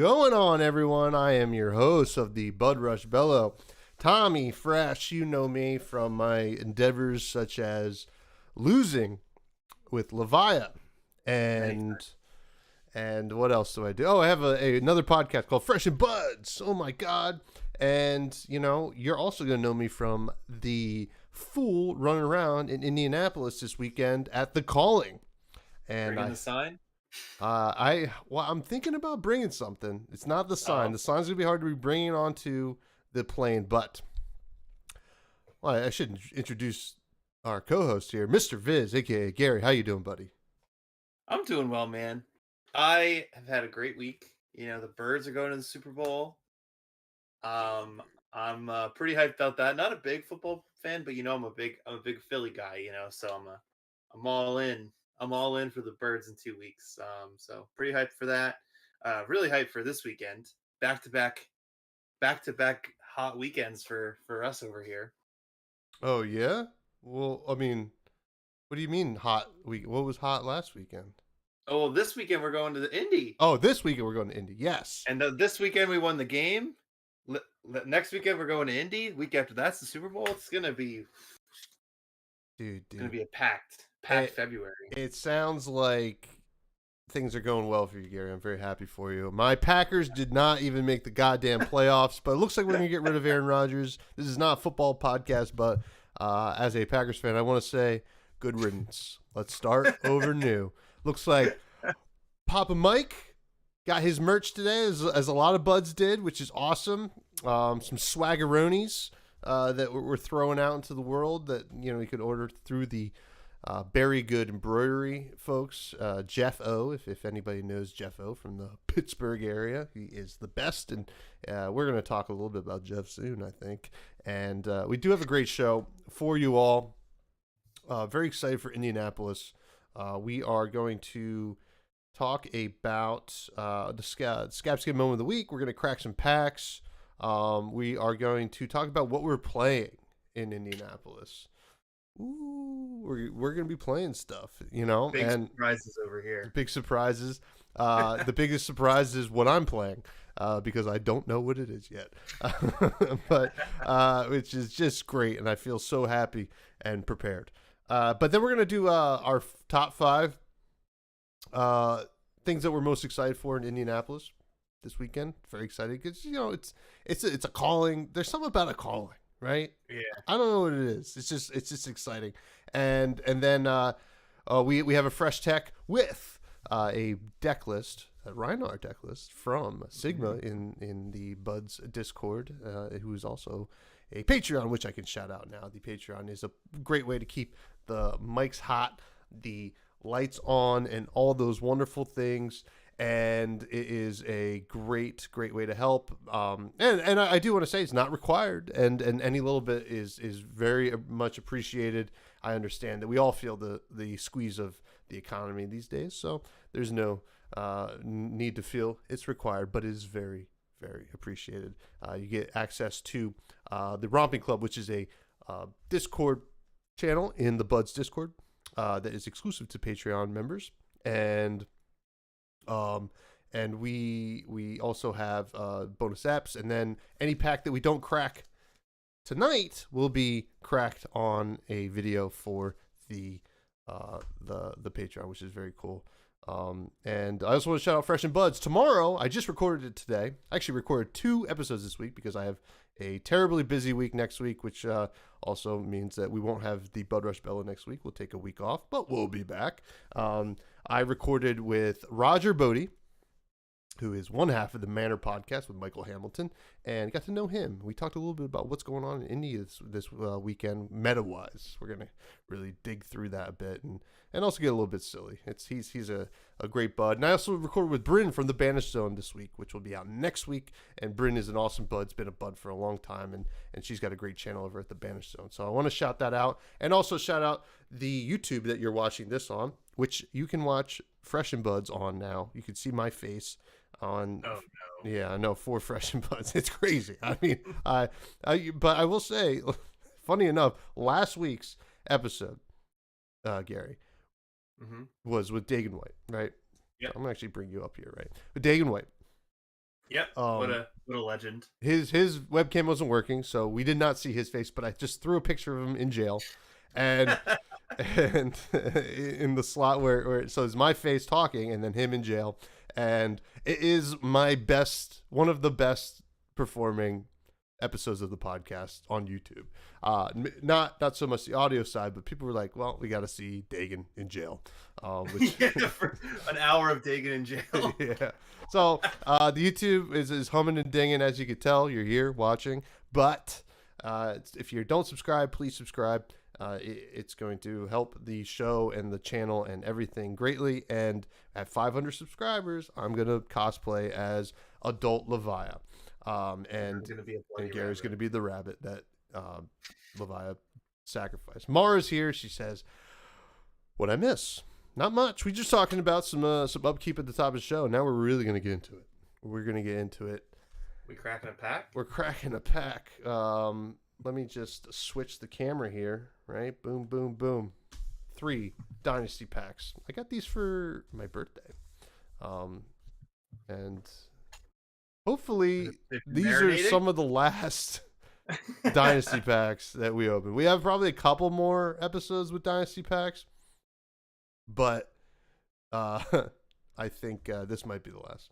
going on, everyone? I am your host of the Budrush Bellow, Tommy Fresh. You know me from my endeavors such as losing with Levia and what else do I do? Oh, I have another podcast called Fresh and Buds. Oh my God. And, you know, you're also going to know me from the fool running around in Indianapolis this weekend at The Calling. And Bringing the sign? I'm thinking about bringing something. It's not the sign. The sign's going to be hard to be bringing onto the plane, but I should introduce our co-host here, Mr. Viz, a.k.a. Gary. How you doing, buddy? I'm doing well, man. I have had a great week. You know, the Birds are going to the Super Bowl. I'm pretty hyped about that. Not a big football fan, but you know, I'm a big Philly guy. You know, so I'm all in. I'm all in for the Birds in 2 weeks. So pretty hyped for that. Really hyped for this weekend. Back to back hot weekends for us over here. Oh yeah. Well, I mean, what do you mean hot week? What was hot last weekend? Oh, well, this weekend we're going to the Indy. Oh, this weekend we're going to Indy. Yes. And this weekend we won the game. Next weekend we're going to Indy. Week after that's the Super Bowl. It's gonna be, gonna be a packed February. It sounds like things are going well for you, Gary. I'm very happy for you. My Packers did not even make the goddamn playoffs, but it looks like we're gonna get rid of Aaron Rodgers. This is not a football podcast, but as a Packers fan, I want to say good riddance. Let's start over new. Looks like Papa Mike got his merch today, as a lot of buds did, which is awesome. Some swaggeronis that we're throwing out into the world that, you know, you could order through the Very Good Embroidery folks. Jeff O, if anybody knows Jeff O from the Pittsburgh area, he is the best. And we're going to talk a little bit about Jeff soon, I think. And we do have a great show for you all. Very excited for Indianapolis. We are going to talk about the Scabskin moment of the week. We're going to crack some packs. We are going to talk about what we're playing in Indianapolis. Ooh, we're going to be playing stuff, you know. Big surprises over here. Big surprises. The biggest surprise is what I'm playing, because I don't know what it is yet. But which is just great, and I feel so happy and prepared. But then we're going to do our top 5 things that we're most excited for in Indianapolis this weekend. Very excited because, you know, it's a calling. There's something about a calling, right? Yeah. I don't know what it is. It's just exciting. And then we have a fresh tech with a deck list, a Reinhardt deck list from Sigma in the Buds Discord, who is also a Patreon, which I can shout out now. The Patreon is a great way to keep the mics hot, the lights on, and all those wonderful things. And it is a great way to help. And I do want to say it's not required, and any little bit is very much appreciated. I understand that we all feel the squeeze of the economy these days, so there's no need to feel it's required, but it is very appreciated. You get access to the Romping Club, which is a Discord channel in the Buds Discord that is exclusive to Patreon members, and we also have bonus apps, and then any pack that we don't crack tonight will be cracked on a video for the Patreon, which is very cool. And I also want to shout out Fresh and Buds. Tomorrow, I just recorded it today. I actually recorded 2 episodes this week because I have a terribly busy week next week, which also means that we won't have the Budrush Bellow next week. We'll take a week off, but we'll be back. I recorded with Roger Bodie, who is one half of the Manor podcast with Michael Hamilton, and got to know him. We talked a little bit about what's going on in Indy this weekend, meta-wise. We're going to really dig through that a bit and also get a little bit silly. He's a great bud. And I also recorded with Bryn from the Banished Zone this week, which will be out next week. And Bryn is an awesome bud. It's been a bud for a long time, and she's got a great channel over at the Banished Zone. So I want to shout that out, and also shout out the YouTube that you're watching this on, which you can watch Fresh and Buds on now. You can see my face on. Oh no. Yeah, I know, 4 Fresh and Buds. It's crazy. I mean, but I will say, funny enough, last week's episode, Gary, was with Dagan White, right? Yeah. I'm gonna actually bring you up here, right? With Dagan White, Yep. What Um, a legend. his webcam wasn't working, so we did not see his face. But I just threw a picture of him in jail, and and in the slot where so it's my face talking, and then him in jail, and it is one of the best performing episodes of the podcast on YouTube. Not so much the audio side, but people were like, "Well, we got to see Dagan in jail," which Yeah, for an hour of Dagan in jail. yeah. So the YouTube is humming and dinging, as you can tell. You're here watching, but if you don't subscribe, please subscribe. It's going to help the show and the channel and everything greatly. And at 500 subscribers, I'm gonna cosplay as adult Levia. And Gary's going to be the rabbit that Levia sacrificed. Mara's here. She says, "What I miss? Not much. We just talking about some upkeep at the top of the show. Now we're really going to get into it. We're going to get into it. We cracking a pack? We're cracking a pack. Let me just switch the camera here. Right? Boom, boom, boom. 3 Dynasty packs. I got these for my birthday. And hopefully these are some of the last Dynasty packs that we open. We have probably a couple more episodes with Dynasty packs, but I think this might be the last.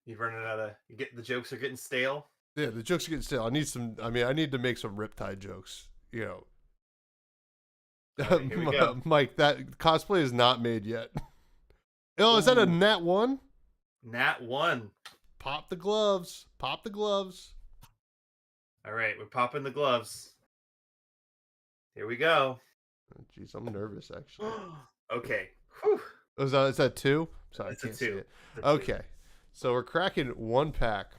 You've run out of the jokes are getting stale. Yeah, the jokes are getting stale. I need to make some Riptide jokes. You know, right, here we go. Mike, that cosplay is not made yet. Oh, is that a Nat 1? Nat 1. Pop the gloves. Pop the gloves. All right, we're popping the gloves. Here we go. Jeez, I'm nervous actually. Okay. Whew. Is that 2? Sorry, It's I can't a see 2. it. Okay, so we're cracking 1 pack.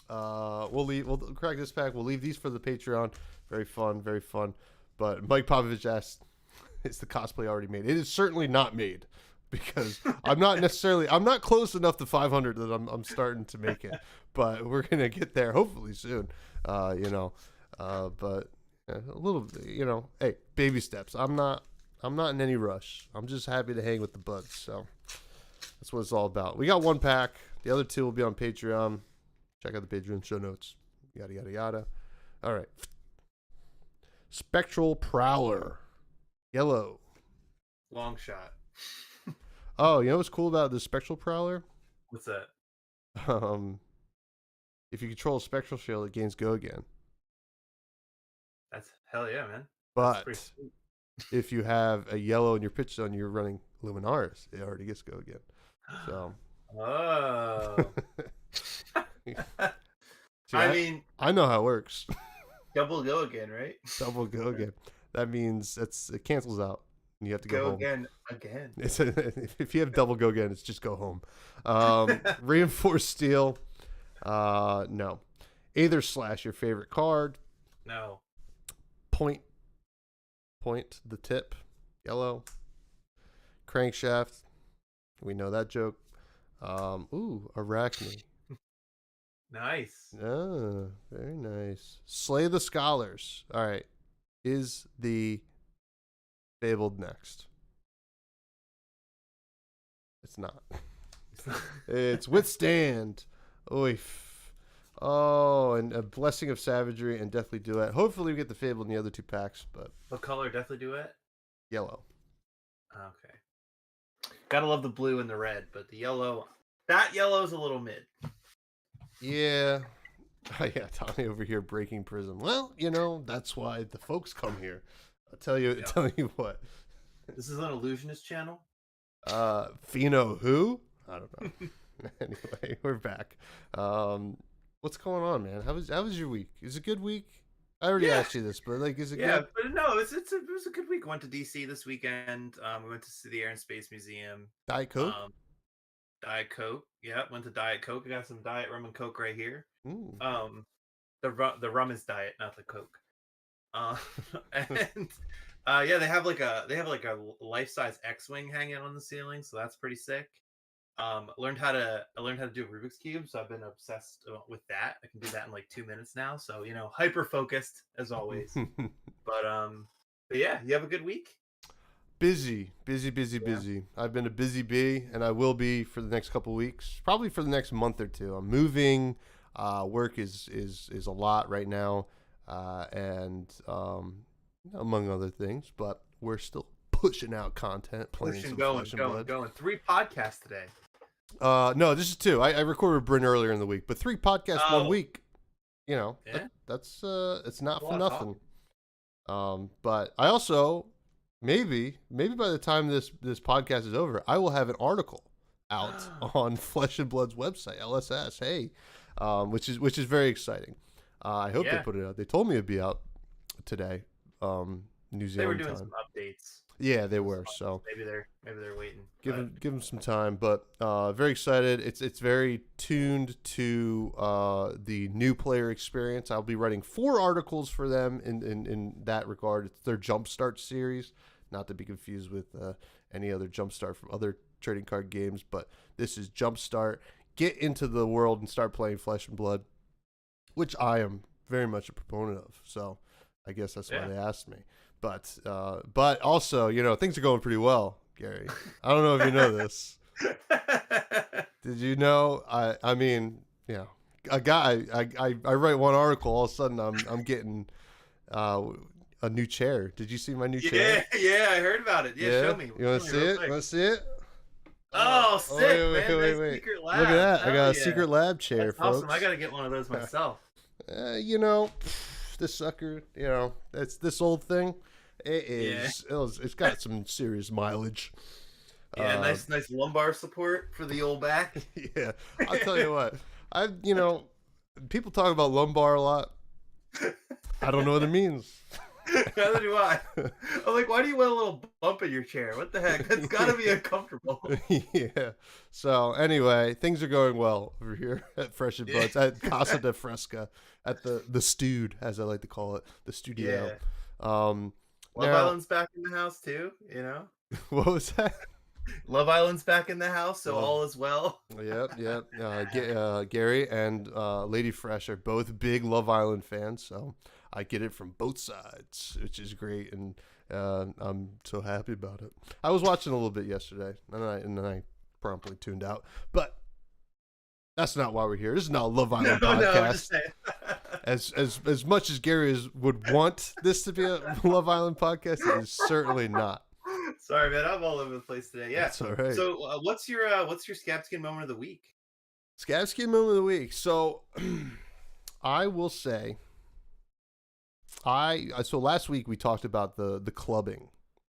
We'll crack this pack. We'll leave these for the Patreon. Very fun, very fun. But Mike Popovich asked, "Is the cosplay already made?" It is certainly not made, because I'm not close enough to 500 that I'm starting to make it. But we're gonna get there hopefully soon. But a little, hey, baby steps. I'm not in any rush. I'm just happy to hang with the buds. So that's what it's all about. We got 1 pack. The other 2 will be on Patreon. Check out the Patreon show notes. Yada yada yada. All right. Spectral Prowler, yellow. Long shot. Oh, you know what's cool about the Spectral Prowler? What's that? If you control a Spectral Shield, it gains Go Again. That's hell yeah, man. But if you have a yellow in your pitch zone, you're running Luminaris, it already gets Go Again. So. Oh. See, I mean, I know how it works. Double Go Again, right? Double Go Again. That means it cancels out. You have to go home. Again. If you have double Go Again, it's just go home. Reinforced Steel. No. Aether Slash, your favorite card. No. Point the tip. Yellow. Crankshaft. We know that joke. Arachne. Nice. Oh, very nice. Slay the Scholars. All right. Is the Fabled next? It's not. It's Withstand. Oif. Oh, and a Blessing of Savagery and Deathly Duet. Hopefully we get the Fabled in the other 2 packs, but What color Deathly Duet? yellow. Okay. Gotta love the blue and the red, but the yellow, that yellow is a little mid. Yeah. Yeah, Tommy over here breaking Prism. Well, that's why the folks come here. I'll tell you what. This is an illusionist channel. Pheno who? I don't know. Anyway, we're back. What's going on, man? How was your week? Is it a good week? I already asked you this, but is it good? Yeah, but no, it was a good week. Went to DC this weekend. We went to see the Air and Space Museum. Diet Coke? Diet Coke. Yeah, went to Diet Coke. I got some Diet Rum and Coke right here. Ooh. The rum is Diet, not the Coke. And they have like a life-size X-wing hanging on the ceiling, so that's pretty sick. I learned how to do a Rubik's Cube, so I've been obsessed with that. I can do that in like 2 minutes now, so hyper focused as always. But yeah, you have a good week? Busy. Yeah. I've been a busy bee, and I will be for the next couple weeks, probably for the next month or two. I'm moving. Work is a lot right now, and among other things. But we're still pushing out content, playing Pushing, some going, Flesh and going, Blood. going. 3 podcasts today. No, this is 2. I recorded Bryn earlier in the week, but 3 podcasts 1 Oh. week. You know, Yeah. that's it's not A for lot of nothing. But I also maybe by the time this podcast is over, I will have an article out on Flesh and Blood's website, LSS. Hey, which is very exciting. I hope they Yeah. put it out. They told me it'd be out today. New Zealand They were doing time. some updates. Yeah, they were. So maybe they're waiting. give them some time, but very excited. It's very tuned to the new player experience. I'll be writing 4 articles for them in that regard. It's their Jumpstart series, not to be confused with any other Jumpstart from other trading card games, but this is Jumpstart. Get into the world and start playing Flesh and Blood, which I am very much a proponent of. So I guess that's why they asked me. But also, you know, things are going pretty well, Gary. I don't know if you know this. Did you know? I mean, you know, a guy. I write one article, all of a sudden I'm getting a new chair. Did you see my new chair? Yeah, I heard about it. Yeah, show me. You want to see it? You want to see it? Oh, sick, man! Wait. Secret lab. Look at that! I got a yeah. secret lab chair, That's folks. awesome. I gotta get one of those myself. You know, this sucker. You know, it's this old thing. It is. Yeah. It's got some serious mileage. Yeah, nice lumbar support for the old back. Yeah, I'll tell you what. You know, people talk about lumbar a lot. I don't know what it means. Neither do I. I'm like, why do you want a little bump in your chair? What the heck? That's got to be uncomfortable. Yeah. So anyway, things are going well over here at Fresh and Buds at Casa de Fresca at the Stewed, as I like to call it, the studio. Yeah. Love Island's back in the house too. You know. What was that? Love Island's back in the house, so all is well. Yep. Gary and Lady Fresh are both big Love Island fans, so I get it from both sides, which is great, and I'm so happy about it. I was watching a little bit yesterday, and then I promptly tuned out. But that's not why we're here. This is not a Love Island podcast. As much as Gary would want this to be a Love Island podcast, it is certainly not. Sorry, man. I'm all over the place today. Yeah, that's all right. So, what's your Scabskin moment of the week? Scabskin moment of the week. So, I will say, so last week we talked about the clubbing.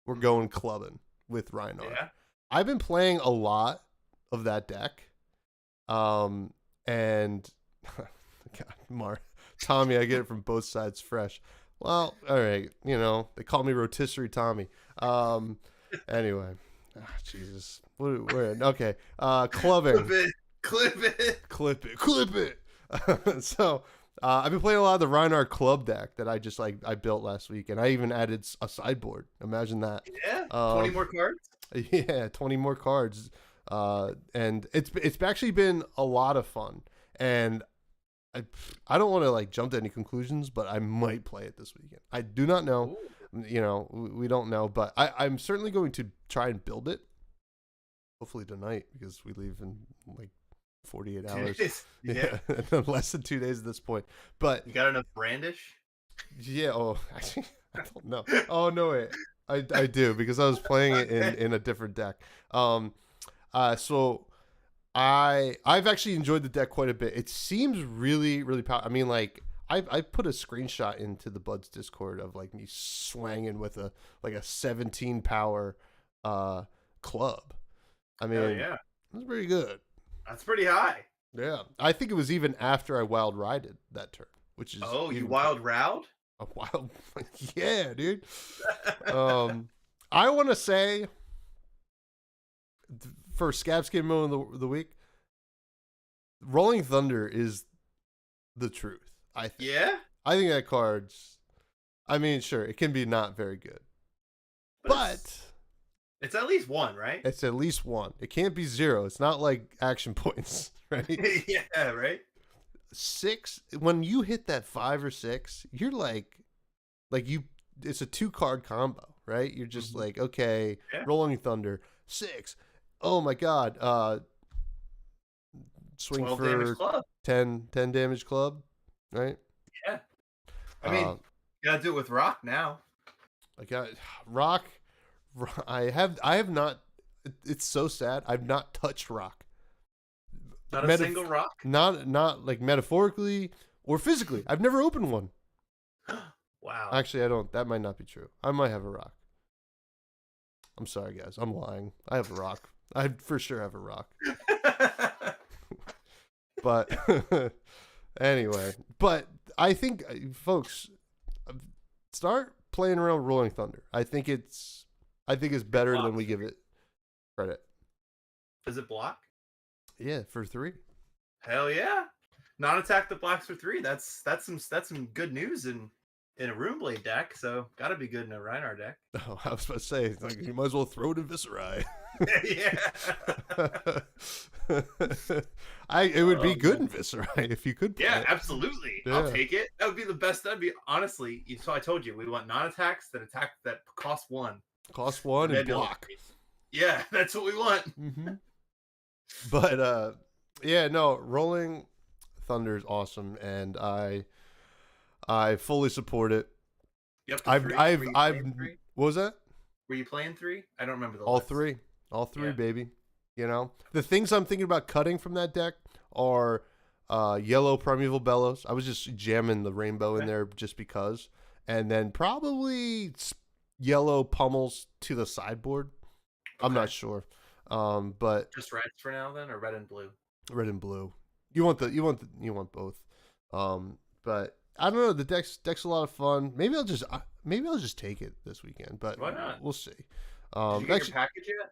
We're going clubbing with Rhinar. Yeah. I've been playing a lot of that deck, and God, Tommy, I get it from both sides. Fresh. Well, all right. You know, they call me Rotisserie Tommy. Anyway, Jesus. Where? Okay. Clubbing. Clip it. So, I've been playing a lot of the Rhinar club deck that I built last week, and I even added a sideboard. Imagine that. Yeah. 20 more cards. Yeah, 20 more cards. And it's actually been a lot of fun. And I don't want to jump to any conclusions, but I might play it this weekend. I do not know. Ooh. You know, we don't know, but I'm certainly going to try and build it. Hopefully tonight, because we leave in 48 hours. Yeah. Less than 2 days at this point. But you got enough Brandish? Yeah. Oh, actually, I don't know. Oh no, wait. I do, because I was playing it in a different deck. So I've actually enjoyed the deck quite a bit. It seems really, really powerful. I mean, I put a screenshot into the Buds Discord of me swanging with a 17 power club. I mean, yeah, that's pretty good. That's pretty high. Yeah, I think it was even after I wild rided that turn, which is you wild rowed? A wild, yeah, dude. I want to say for Scabskin moment of the week, Rolling Thunder is the truth. I think. Yeah. I think that card's. I mean, sure, it can be not very good, but it's at least 1, right? It's at least 1. It can't be 0. It's not like action points, right? Yeah, right. 6. When you hit that 5 or 6, you're it's a 2-card combo, right? You're just Mhm. like, okay, Yeah. Rolling Thunder 6. Oh my god. Swing 12 damage for club. 10 damage club, right? Yeah. I Uh, mean, you gotta do it with rock now. I got rock. I have not. It's so sad. I've not touched rock. Not a single rock. Not like metaphorically or physically. I've never opened one. Wow. Actually, I don't. That might not be true. I might have a rock. I'm sorry, guys. I'm lying. I have a rock. I for sure have a rock. But anyway, but I think folks start playing around Rolling Thunder. I think it's better than we give it credit. Does it block? Yeah, for 3. Hell yeah. Non-attack that blocks for 3. That's some good news in a Runeblade deck, so gotta be good in a Reinhardt deck. Oh, I was about to say, like, you might as well throw it in Viscerai. Yeah. It would be good in Viscerai if you could play Yeah, it. absolutely. Yeah. I'll take it. That would be the best. That'd be honestly. So I told you we want non-attacks that cost 1. Cost 1 and Maybe block. Yeah, that's what we want. Mm-hmm. But yeah, no, Rolling Thunder is awesome, and I fully support it. Yep. I've what was that? Were you playing 3? I don't remember the All list. 3, Yeah. baby. You know, the things I'm thinking about cutting from that deck are yellow Primeval Bellows. I was just jamming the rainbow in there just because, and then probably yellow pummels to the sideboard. Okay. I'm not sure, but just reds for now then, or red and blue. Red and blue. You want both. But I don't know. The deck's a lot of fun. Maybe I'll just take it this weekend. But why not? We'll see. Did you get actually, your package yet?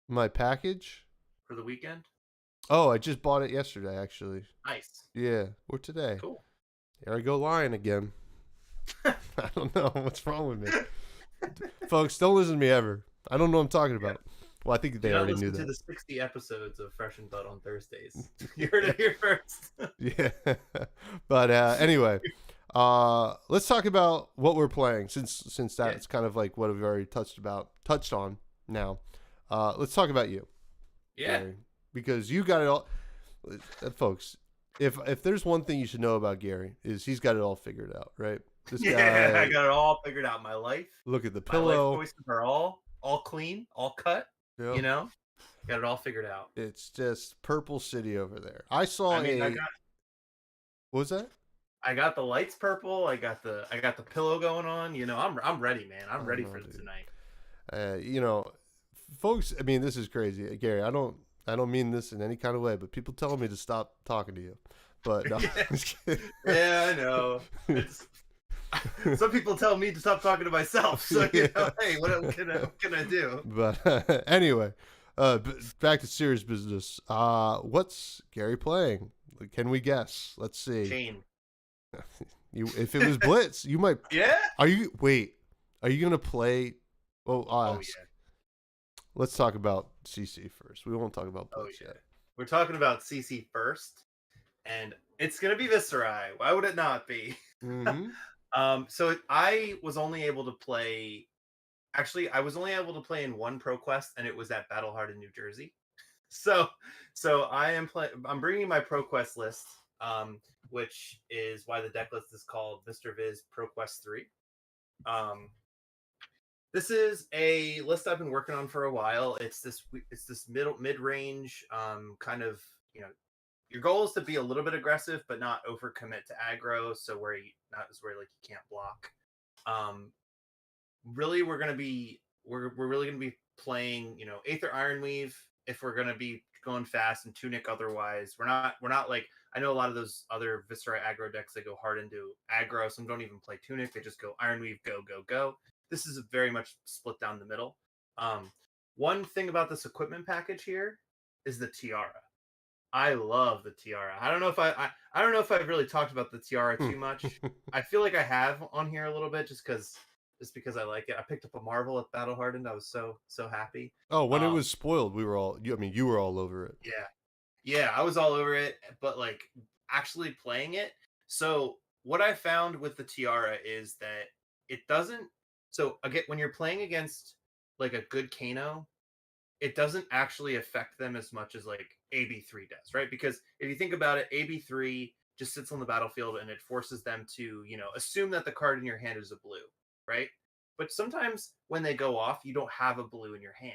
My package for the weekend? Oh, I just bought it yesterday. Actually. Nice. Yeah, or today. Cool. Here I go lying again. I don't know what's wrong with me, folks. Don't listen to me ever. I don't know what I'm talking about. Well, I think they already knew that. To the 60 episodes of Fresh and Thought on Thursdays. You heard it here first. Yeah. But anyway, let's talk about what we're playing since that's kind of like what we've already touched on now. Let's talk about you. Yeah. Gary, because you got it all, folks. If there's one thing you should know about Gary is he's got it all figured out, right? This guy, I got it all figured out. My life. Look at the pillow. My life choices are all clean, all cut. Yep. You know, got it all figured out. It's just Purple City over there. I saw what was that? I got the lights purple. I got the pillow going on. You know, I'm ready, man. I'm ready for tonight. You know, folks. I mean, this is crazy, Gary. I don't mean this in any kind of way, but people telling me to stop talking to you. But no, yeah, I know. Some people tell me to stop talking to myself. So you know, hey, what can I do? But anyway, back to serious business. What's Gary playing? Can we guess? Let's see. Chain. If it was Blitz, you might. Yeah. Are you gonna play? Well, I'll ask. Yeah. Let's talk about CC first. We won't talk about Blitz yet. We're talking about CC first, and it's gonna be Viscerai. Why would it not be? Mm-hmm. So I was only able to play. Actually, I was only able to play in one pro quest, and it was at Battlehard in New Jersey. So I'm bringing my pro quest list, which is why the deck list is called Mr. Viz Pro Quest 3. This is a list I've been working on for a while. It's this mid-range kind of, you know, your goal is to be a little bit aggressive but not overcommit to aggro, so where you can't block. Really we're really gonna be playing, you know, Aether Ironweave if we're gonna be going fast, and Tunic otherwise. We're not like, I know a lot of those other Viscerai aggro decks that go hard into aggro. Some don't even play Tunic, they just go Ironweave, go. This is very much split down the middle. One thing about this equipment package here is the tiara. I love the tiara. I don't know if I've really talked about the tiara too much. I feel like I have on here a little bit just because I like it. I picked up a Marvel at Battle Hardened. I was so happy. Oh, when it was spoiled, you were all over it. Yeah, I was all over it, but like actually playing it. So what I found with the tiara is that it doesn't So again, when you're playing against like a good Kano, it doesn't actually affect them as much as like AB3 does, right? Because if you think about it, AB3 just sits on the battlefield and it forces them to, assume that the card in your hand is a blue, right? But sometimes when they go off, you don't have a blue in your hand.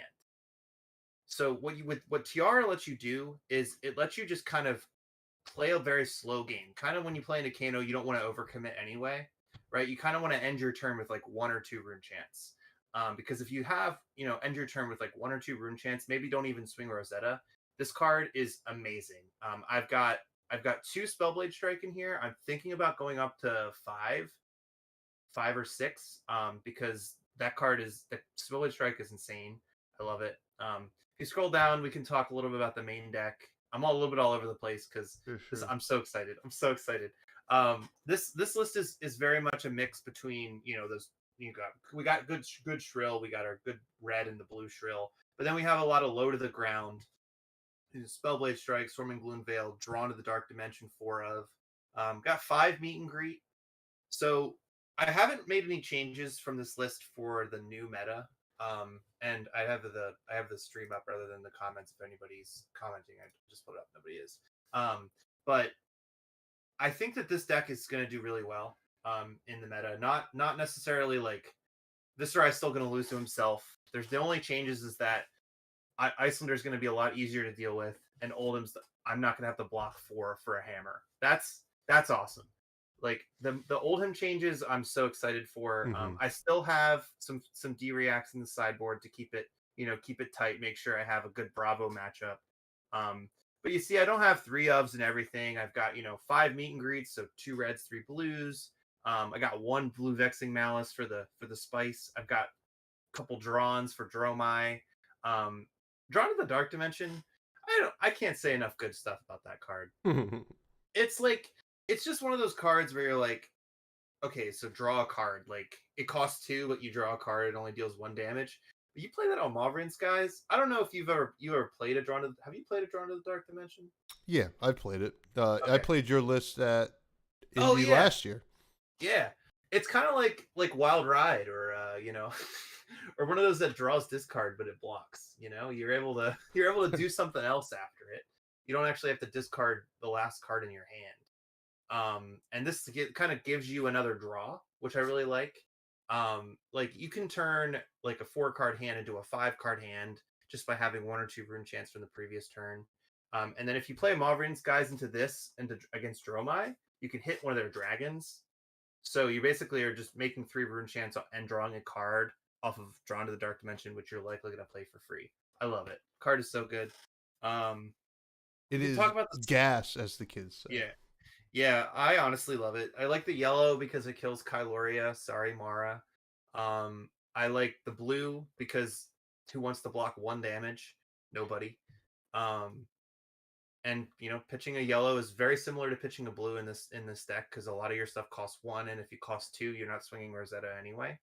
So what Tiara lets you do is it lets you just kind of play a very slow game. Kind of when you play in a Kano, you don't want to overcommit anyway, right? You kind of want to end your turn with like 1 or 2 rune chance. Because if you have, end your turn with like 1 or 2 rune chance, maybe don't even swing Rosetta. This card is amazing. I've got 2 Spellblade Strike in here. I'm thinking about going up to 5 or 6, because that card is the Spellblade Strike is insane. I love it. If you scroll down, we can talk a little bit about the main deck. I'm a little bit all over the place because Sure. I'm so excited. I'm so excited. This list is very much a mix between those we got good Shrill, we got our good red and the blue Shrill, but then we have a lot of low to the ground. Spellblade Strike, Storming Gloom Veil, Drawn to the Dark Dimension 4 of. Got 5 Meet and Greet. So I haven't made any changes from this list for the new meta. And I have the stream up rather than the comments. If anybody's commenting, I just put it up. Nobody is. But I think that this deck is going to do really well in the meta. Not necessarily like Viscera is still going to lose to himself. There's the only changes is that Icelander is going to be a lot easier to deal with, and Oldham's I'm not going to have to block 4 for a hammer. That's awesome. Like the Oldham changes, I'm so excited for. Mm-hmm. I still have some D-reacts in the sideboard to keep it tight, make sure I have a good Bravo matchup. But you see, I don't have 3 ofs and everything. I've got 5 Meet and Greets, so 2 reds, 3 blues. I got 1 blue Vexing Malice for the spice. I've got a couple drawns for Dromai. Drawn to the Dark Dimension. I can't say enough good stuff about that card. It's just one of those cards where you're like, okay, so draw a card. Like it costs 2, but you draw a card, it only deals 1 damage. But you play that on Mauvrion Skies. I don't know if you ever played a Drawn to. Have you played a Drawn to the Dark Dimension? Yeah, I've played it. Okay. I played your list at Indy yeah. last year. Yeah, it's kind of like Wild Ride, or or one of those that draws discard but it blocks. You're able to do something else after it. You don't actually have to discard the last card in your hand. And this kind of gives you another draw, which I really like. Like you can turn like a 4-card hand into a 5-card hand just by having 1 or 2 rune chance from the previous turn. And then if you play Mauvrion Skies into this against Dromai, you can hit one of their dragons. So you basically are just making 3 rune chance and drawing a card off of Drawn to the Dark Dimension, which you're likely going to play for free. I love it. Card is so good. It is talk about gas, as the kids say. Yeah, I honestly love it. I like the yellow because it kills Kyloria. Sorry, Mara. I like the blue because who wants to block 1 damage? Nobody. And pitching a yellow is very similar to pitching a blue in this deck because a lot of your stuff costs 1, and if you cost 2, you're not swinging Rosetta anyway.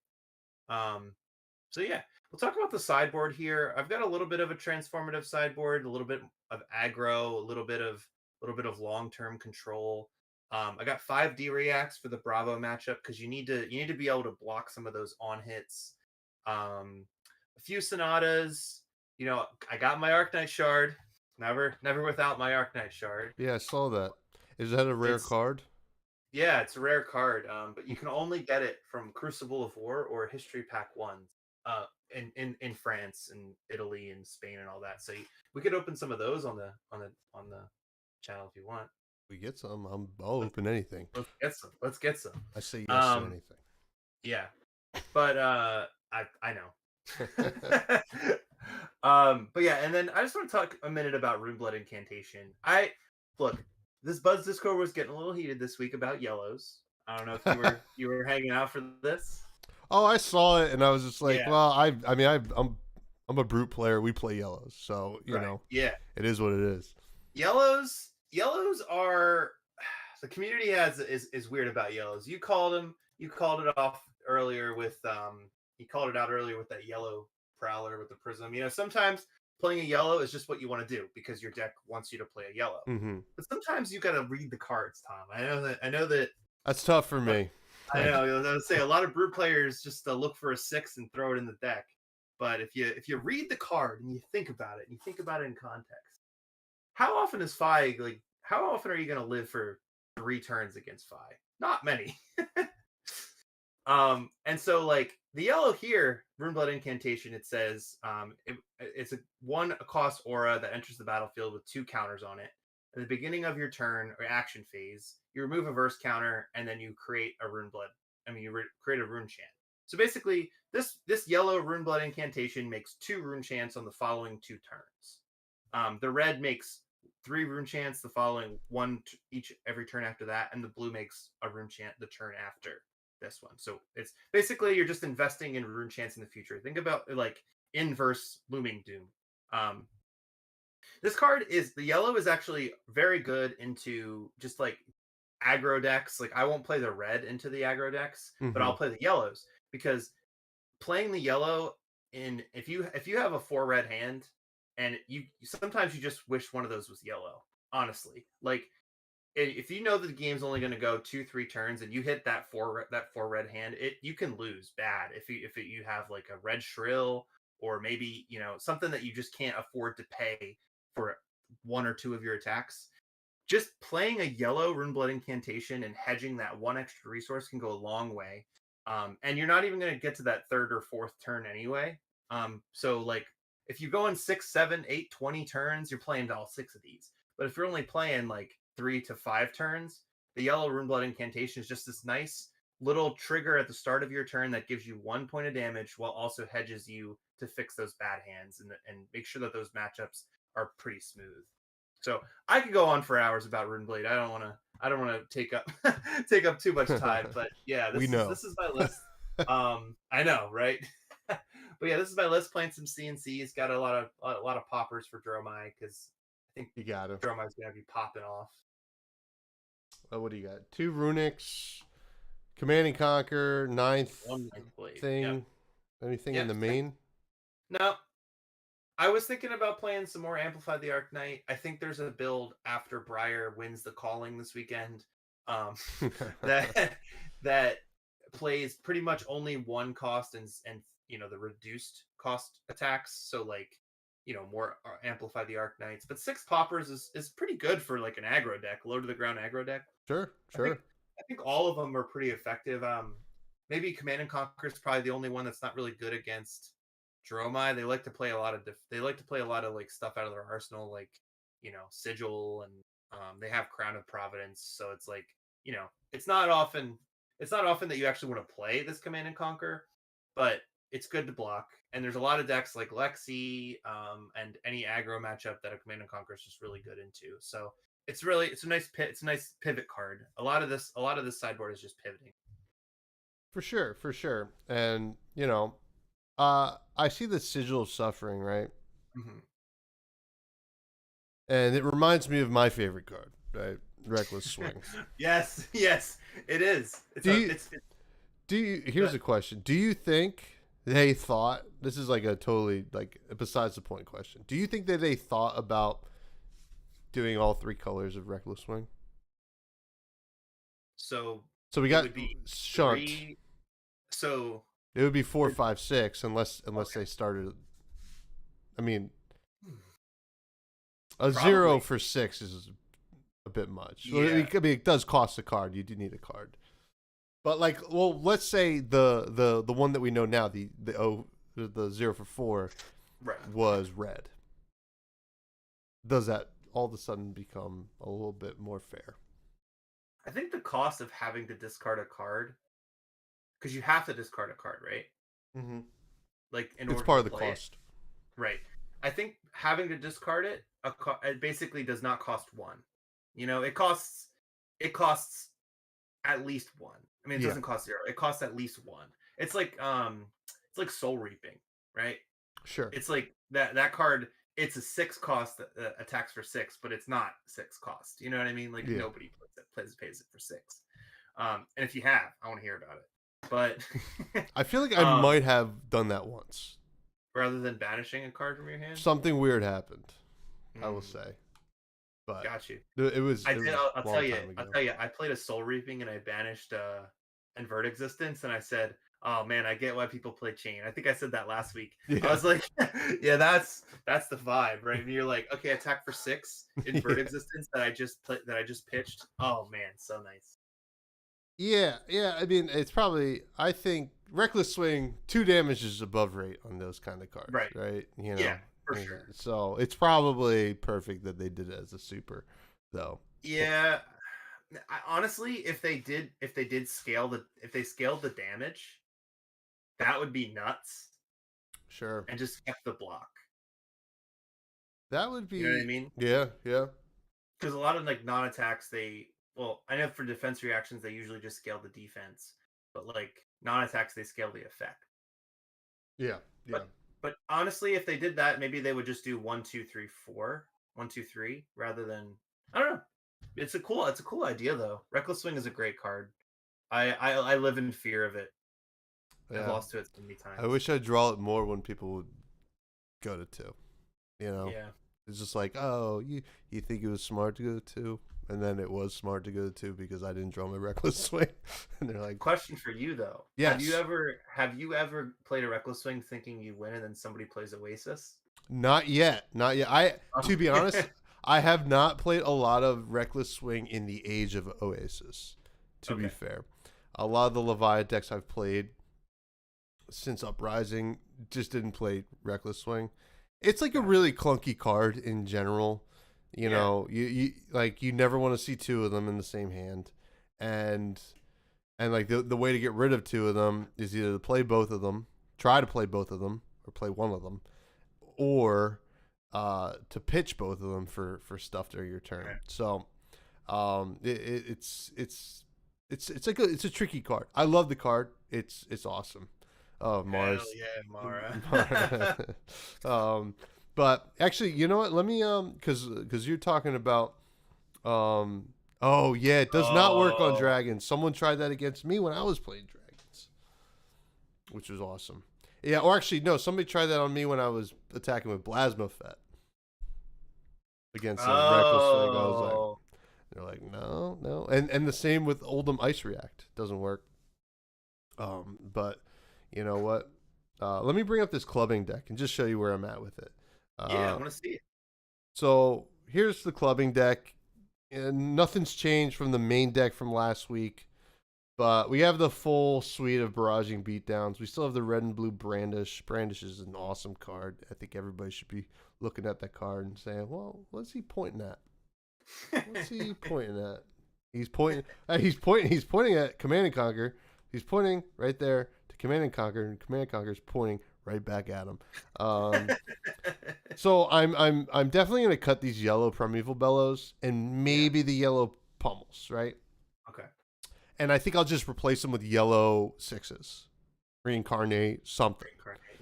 So yeah, we'll talk about the sideboard here. I've got a little bit of a transformative sideboard, a little bit of aggro, a little bit of long-term control. I got 5 D-reacts for the Bravo matchup because you need to be able to block some of those on hits. A few Sonatas. I got my Arknight Shard. Never without my Arknight Shard. Yeah, I saw that. Is that a rare card? Yeah, it's a rare card, but you can only get it from Crucible of War or History Pack 1 in France and Italy and Spain and all that. So we could open some of those on the channel if you want. We get some. I'll open anything. Let's get some. I say yes to anything. Yeah, but I know. But yeah, and then I just want to talk a minute about Runeblood Incantation. This Buzz Discord was getting a little heated this week about yellows. I don't know if you were hanging out for this. Oh, I saw it and I was just like, well, I'm a brute player. We play yellows, so you know, yeah, it is what it is. Yellows are the community is weird about yellows. You called it off earlier with you called it out earlier with that yellow Prowler with the prism. Sometimes playing a yellow is just what you want to do because your deck wants you to play a yellow. Mm-hmm. But sometimes you got to read the cards, Tom. I know that that's tough for me. I know. I was gonna say a lot of brute players just look for a 6 and throw it in the deck. But if you read the card and you think about it and you think about it in context, how often is Fi like? How often are you gonna live for 3 turns against Fi? Not many. And so like the yellow here, Runeblood Incantation, it says it's a 1 cost aura that enters the battlefield with 2 counters on it. At the beginning of your turn or action phase, you remove a verse counter and then you create a create a rune chant. So basically, this yellow Runeblood Incantation makes 2 rune chants on the following 2 turns. The red makes 3 rune chants the following one each every turn after that, and the blue makes a rune chant the turn after this one. So it's basically you're just investing in rune chants in the future. Think about like inverse Looming Doom. This card is the yellow is actually very good into just like aggro decks. Like I won't play the red into the aggro decks, but I'll play the yellows because playing the yellow in if you have a 4 red hand and you sometimes you just wish one of those was yellow. Honestly, like if you know that the game's only going to go 2-3 turns and you hit that 4 red hand, you can lose bad if you have like a red shrill or maybe something that you just can't afford to pay for 1 or 2 of your attacks. Just playing a yellow Runeblood Incantation and hedging that 1 extra resource can go a long way. And you're not even going to get to that 3rd or 4th turn anyway. So like if you go in 6, 7, 8, 20 turns, you're playing all 6 of these. But if you're only playing like 3 to 5 turns, the yellow Runeblood Incantation is just this nice little trigger at the start of your turn that gives you 1 point of damage while also hedges you to fix those bad hands and make sure that those matchups are pretty smooth. So I could go on for hours about Runeblade. I don't want to take up take up too much time, but yeah, this is my list. I know, right? But yeah, this is my list. Playing some CNCs. Got a lot of poppers for Dromai because I think you got it. Dromai's gonna be popping off. What do you got? 2 Runics, Command and Conquer, 9th thing. Yep. Anything in the main? No. I was thinking about playing some more Amplify the Arc Knight. I think there's a build after Briar wins the Calling this weekend that plays pretty much only 1 cost and the reduced cost attacks. So like more Amplify the Arc Knights, but 6 poppers is pretty good for like an aggro deck, low to the ground aggro deck. Sure. I think all of them are pretty effective. Maybe Command and Conquer is probably the only one that's not really good against Dromai. They like to play a lot of like stuff out of their arsenal, like Sigil, and they have Crown of Providence. So it's like it's not often that you actually want to play this Command and Conquer, but it's good to block. And there's a lot of decks like Lexi and any aggro matchup that a Command and Conquer is just really good into. So it's a nice pivot card. A lot of this sideboard is just pivoting. For sure. And I see the Sigil of Suffering, right? Mm-hmm. And it reminds me of my favorite card, right? Reckless Swing. Yes, it is. Here's a question. Do you think they thought, this is like a totally like besides the point question. Do you think that they thought about doing all 3 colors of Reckless Swing? So we got Shunt. So it would be 4, 5, 6 unless they started. I mean, a probably 0 for 6 is a bit much. Yeah. It does cost a card. You do need a card. But like, well, let's say the one that we know now, the 0 for 4, right, was red. Does that all of a sudden become a little bit more fair? I think the cost of having to discard a card, because you have to discard a card, right? Mm-hmm. Like it's part of the cost, right? I think having to discard it, it basically does not cost 1. It costs at least 1. I mean, it doesn't cost 0. It costs at least 1. It's like Soul Reaping, right? Sure. It's like that card. It's a 6 cost that attacks for 6, but it's not 6 cost. You know what I mean? Like nobody pays it for 6. And if you have, I want to hear about it. But I feel like I might have done that once. Rather than banishing a card from your hand? Something weird happened, I will say. But got you. It was. I'll tell you. I played a Soul Reaping and I banished Invert Existence, and I said, "Oh man, I get why people play Chain." I think I said that last week. I Yeah. was like, "Yeah, that's the vibe, right?" And you're like, "Okay, attack for 6, Invert Yeah. Existence that I just pitched." Oh man, so nice. Yeah. I mean, it's probably. I think Reckless Swing 2 damage is above rate on those kind of cards, Right. right? You Yeah, know. for Yeah. sure. So it's probably perfect that they did it as a super, though. Yeah. Honestly, if they scaled the damage, that would be nuts, Sure. and just kept the block. That would You know what I be. mean? Yeah. Because a lot of like non-attacks, I know for defense reactions they usually just scale the defense, but like non-attacks they scale the effect. Yeah. Yeah. But honestly, if they did that, maybe they would just do 1, 2, 3, 4, 1, 2, 3, rather than, I don't know. It's a cool idea though. Reckless Swing is a great card. I live in fear of it. I've Yeah. lost to it so many I times. wish I'd draw it more when people would go to 2. You know, Yeah. it's just like, oh, you think it was smart to go to 2, and then it was smart to go to 2 because I didn't draw my Reckless Swing, and they're like, Question for you though. yes. Have you ever played a Reckless Swing thinking you win and then somebody plays Oasis? Not yet. Not yet. To be Oh. honest, I have not played a lot of Reckless Swing in the age of Oasis, to be Okay. fair. A lot of the Leviathan decks I've played since Uprising just didn't play Reckless Swing. It's like a really clunky card in general. You know, you never want to see 2 of them in the same hand. And like the way to get rid of 2 of them is either to play both of them, try to play both of them, or play one of them, or to pitch both of them for stuff during your turn. Right. So, it's like it's a tricky card. I love the card. It's awesome. Oh, Mars. Hell yeah, Mara. But actually, you know what? Let me because you're talking about oh yeah, it does not work on Oh. dragons. Someone tried that against me when I was playing dragons, which was awesome. Yeah, or actually no, somebody tried that on me when I was attacking with Plasma Fet against Reckless Swing. I was like, they're like, no, and the same with Oldham Ice React doesn't work. But you know what? Let me bring up this clubbing deck and just show you where I'm at with it. Yeah, I want to see it. So here's the clubbing deck, and nothing's changed from the main deck from last week. But we have the full suite of barraging beatdowns. We still have the red and blue Brandish. Brandish is an awesome card. I think everybody should be looking at that card and saying, "Well, what's he pointing at? What's he pointing at? He's pointing. He's pointing at Command and Conquer. He's pointing right there to Command and Conquer, and Command and Conquer is pointing right back at him. So I'm definitely gonna cut these yellow Primeval Bellows and maybe the yellow pummels, right? Okay. And I think I'll just replace them with yellow 6s, reincarnate something,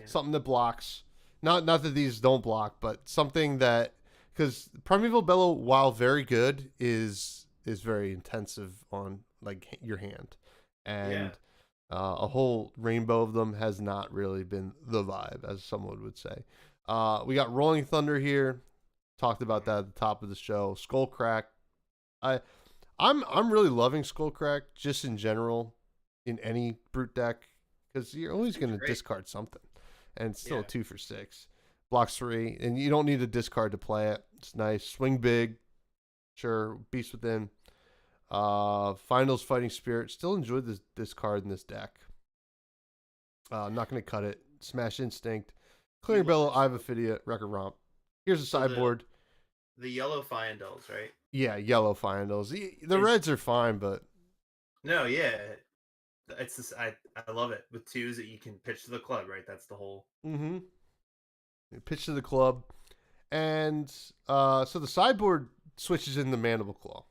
something that blocks. Not that these don't block, but something that, because Primeval Bellow, while very good, is very intensive on like your hand, and a whole rainbow of them has not really been the vibe, as someone would say. We got Rolling Thunder here. Talked about that at the top of the show. Skullcrack. I'm really loving Skullcrack just in general in any brute deck, because you're always going to discard something, and it's still a 2 for 6. Blocks 3, and you don't need a discard to play it. It's nice. Swing big. Sure. Beast Within. Finals Fighting Spirit. Still enjoyed this card in this deck. I'm not going to cut it. Smash Instinct. Clearing Bellow, Ivophidia, Record Romp. Here's a sideboard. The yellow Fyandals, right? Yeah, yellow Fyandals. The reds are fine, but no, yeah, it's just, I love it with 2s that you can pitch to the club, right? That's the whole. Mm-hmm. Pitch to the club, and so the sideboard switches in the Mandible Claw,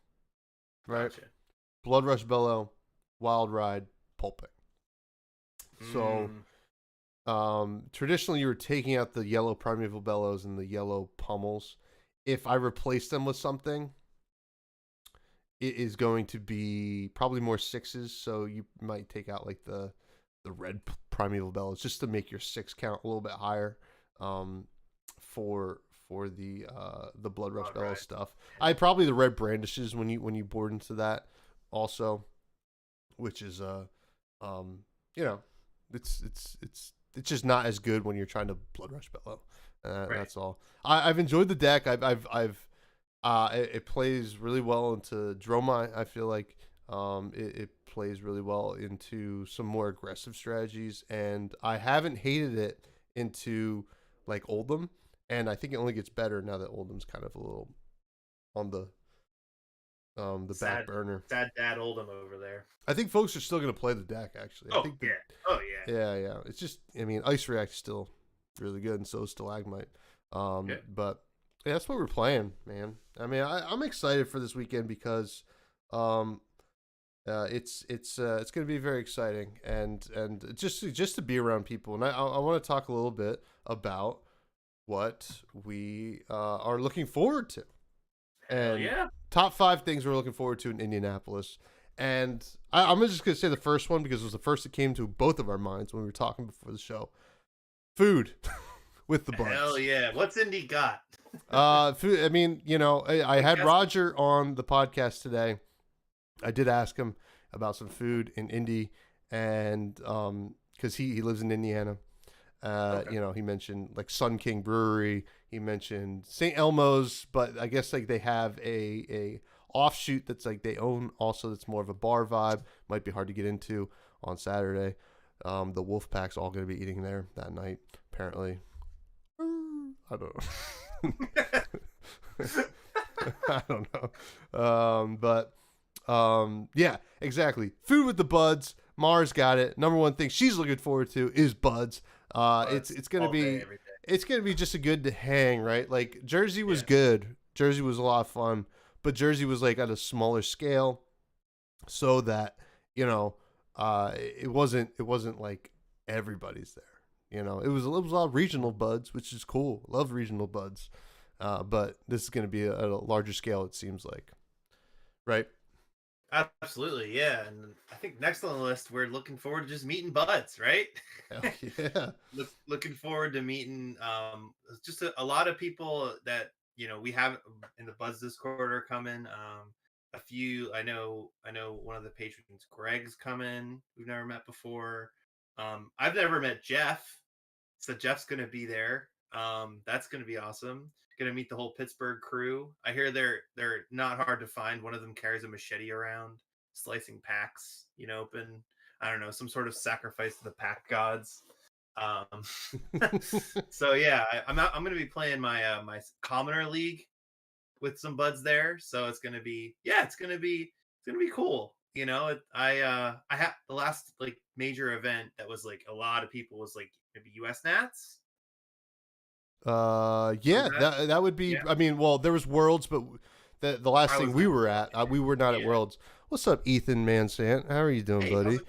right? Gotcha. Bloodrush Bellow, Wild Ride, Pulping. So, traditionally you were taking out the yellow Primeval Bellows and the yellow Pummels. If I replace them with something, it is going to be probably more 6s. So you might take out like the red Primeval Bellows just to make your 6 count a little bit higher. For the Bloodrush Bellow stuff, I probably the red Brandishes when you board into that also, which is you know, it's just not as good when you're trying to blood rush Bellow. Right. That's all. I've enjoyed the deck. It plays really well into Dromai. I feel like it plays really well into some more aggressive strategies, and I haven't hated it into like Oldham, and I think it only gets better now that Oldham's kind of a little on the back burner. Sad dad Oldham over there. I think folks are still going to play the deck. Actually, I think yeah. It's just, I mean, Ice React is still really good, and so is Stalagmite. But yeah, that's what we're playing, man. I mean, I'm excited for this weekend because it's going to be very exciting, and just to be around people. And I want to talk a little bit about what we are looking forward to. And top 5 things we're looking forward to in Indianapolis. And I'm just going to say the first one because it was the first that came to both of our minds when we were talking before the show. Food with the buds. Hell yeah. What's Indy got? Food, I mean, you know, I had Roger on the podcast today. I did ask him about some food in Indy, and because he lives in Indiana. You know, he mentioned like Sun King Brewery. He mentioned St. Elmo's, but I guess like they have a offshoot that's like they own also that's more of a bar vibe. Might be hard to get into on Saturday. The Wolfpack's all going to be eating there that night, apparently. I don't know. I don't know. Yeah, exactly. Food with the buds. Mars got it. Number one thing she's looking forward to is buds. It's gonna be just a good to hang, right? Like Jersey was good. Jersey was a lot of fun, but Jersey was like at a smaller scale, so that you know, it wasn't like everybody's there. You know, it was a lot of regional buds, which is cool. Love regional buds, but this is gonna be at a larger scale. It seems like, right? Absolutely, yeah. And I think next on the list, we're looking forward to just meeting buds, right? Hell yeah. Looking forward to meeting just a lot of people that you know we have in the Buds Discord are coming. A few I know one of the patrons, Greg's coming. We've never met before. I've never met Jeff, so Jeff's gonna be there. That's gonna be awesome. Gonna meet the whole Pittsburgh crew. I hear they're not hard to find. One of them carries a machete around, slicing packs. You know, open. I don't know, some sort of sacrifice to the pack gods. So yeah, I'm gonna be playing my my commoner league with some buds there. So it's gonna be cool. You know, I had the last like major event that was like a lot of people was like maybe US Nats. Yeah, that would be. Yeah. I mean, well, there was Worlds, but the last thing we were at, we were not at Worlds. What's up, Ethan Mansant? How are you doing, buddy?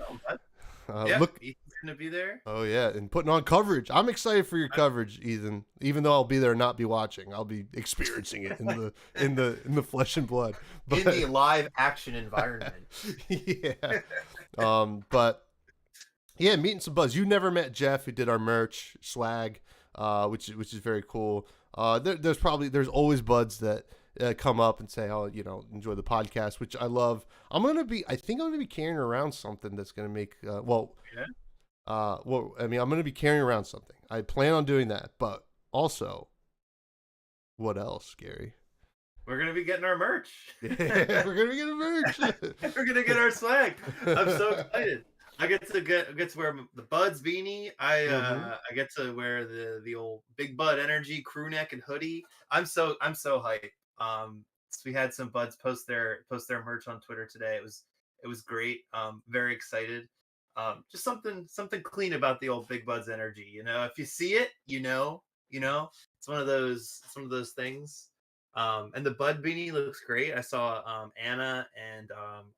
Look, Ethan's gonna be there. Oh yeah, and putting on coverage. I'm excited for your coverage, Ethan. Even though I'll be there and not be watching, I'll be experiencing it in the flesh and blood. But, in the live action environment. Yeah. But yeah, meeting some buds. You never met Jeff, who did our merch swag. Which is very cool. There's always buds that come up and say, oh, you know, enjoy the podcast, which I love. I think I'm gonna be carrying around something that's gonna make I mean, I'm gonna be carrying around something. I plan on doing that, but also, what else, Gary? We're gonna be getting our merch. Yeah, we're gonna be getting merch. We're gonna get our swag. I'm so excited. I get to wear the Buds beanie. I get to wear the old Big Bud Energy crew neck and hoodie. I'm so hyped. So we had some Buds post their merch on Twitter today. It was great. Very excited. Just something clean about the old Big Buds Energy. You know, if you see it, you know, it's one of those things. And the Bud beanie looks great. I saw Anna and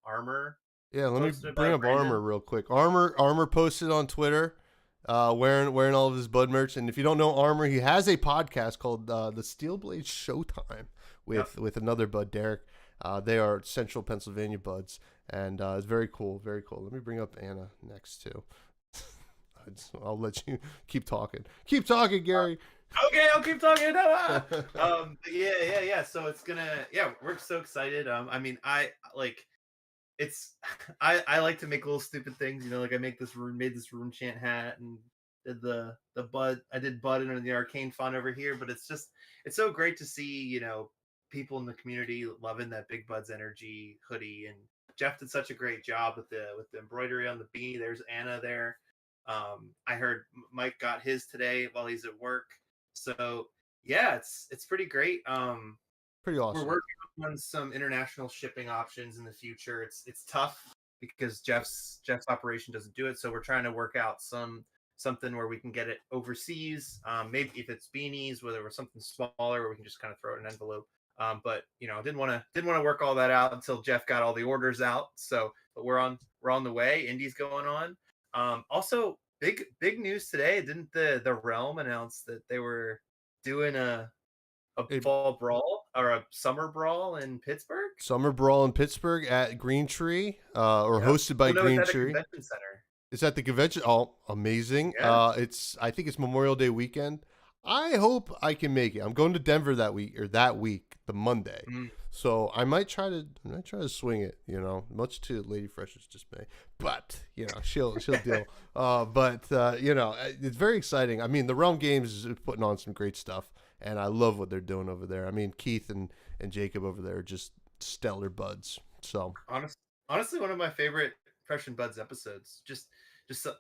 Armor. Yeah, let me bring up Armor real quick. Armor posted on Twitter, wearing all of his Bud merch. And if you don't know Armor, he has a podcast called the Steel Blade Showtime with another Bud, Derek. They are Central Pennsylvania Buds, and it's very cool, very cool. Let me bring up Anna next too. I'll let you keep talking. Keep talking, Gary. Okay, I'll keep talking. Yeah. So it's gonna. Yeah, we're so excited. I mean, I like. it's I like to make little stupid things, you know, like I made this rune chant hat and did the bud I did bud in the arcane font over here, but it's so great to see, you know, people in the community loving that Big Buds energy hoodie. And Jeff did such a great job with the embroidery on the beanie. There's Anna there. I heard Mike got his today while he's at work. So yeah, it's pretty great. Pretty We're awesome. working on some international shipping options in the future. It's tough because Jeff's operation doesn't do it, so we're trying to work out something where we can get it overseas. Maybe if it's beanies, whether it's something smaller where we can just kind of throw it in an envelope. But you know, didn't want to work all that out until Jeff got all the orders out. So, but we're on the way. Indy's going on. Also, big news today. Didn't the Realm announce that they were doing a It, fall brawl or a summer brawl in Pittsburgh? Summer Brawl in Pittsburgh at Green Tree, or Yep. hosted by Well, no, it's Green at a Tree. convention center. It's at the convention. Oh, amazing. Yeah. I think it's Memorial Day weekend. I hope I can make it. I'm going to Denver that week, the Monday. Mm. So I might try to swing it, you know, much to Lady Fresh's dismay. But, you know, she'll deal. You know, it's very exciting. I mean, the Realm Games is putting on some great stuff, and I love what they're doing over there. I mean, Keith and Jacob over there are just stellar buds. So Honestly, one of my favorite Fresh and Buds episodes. Just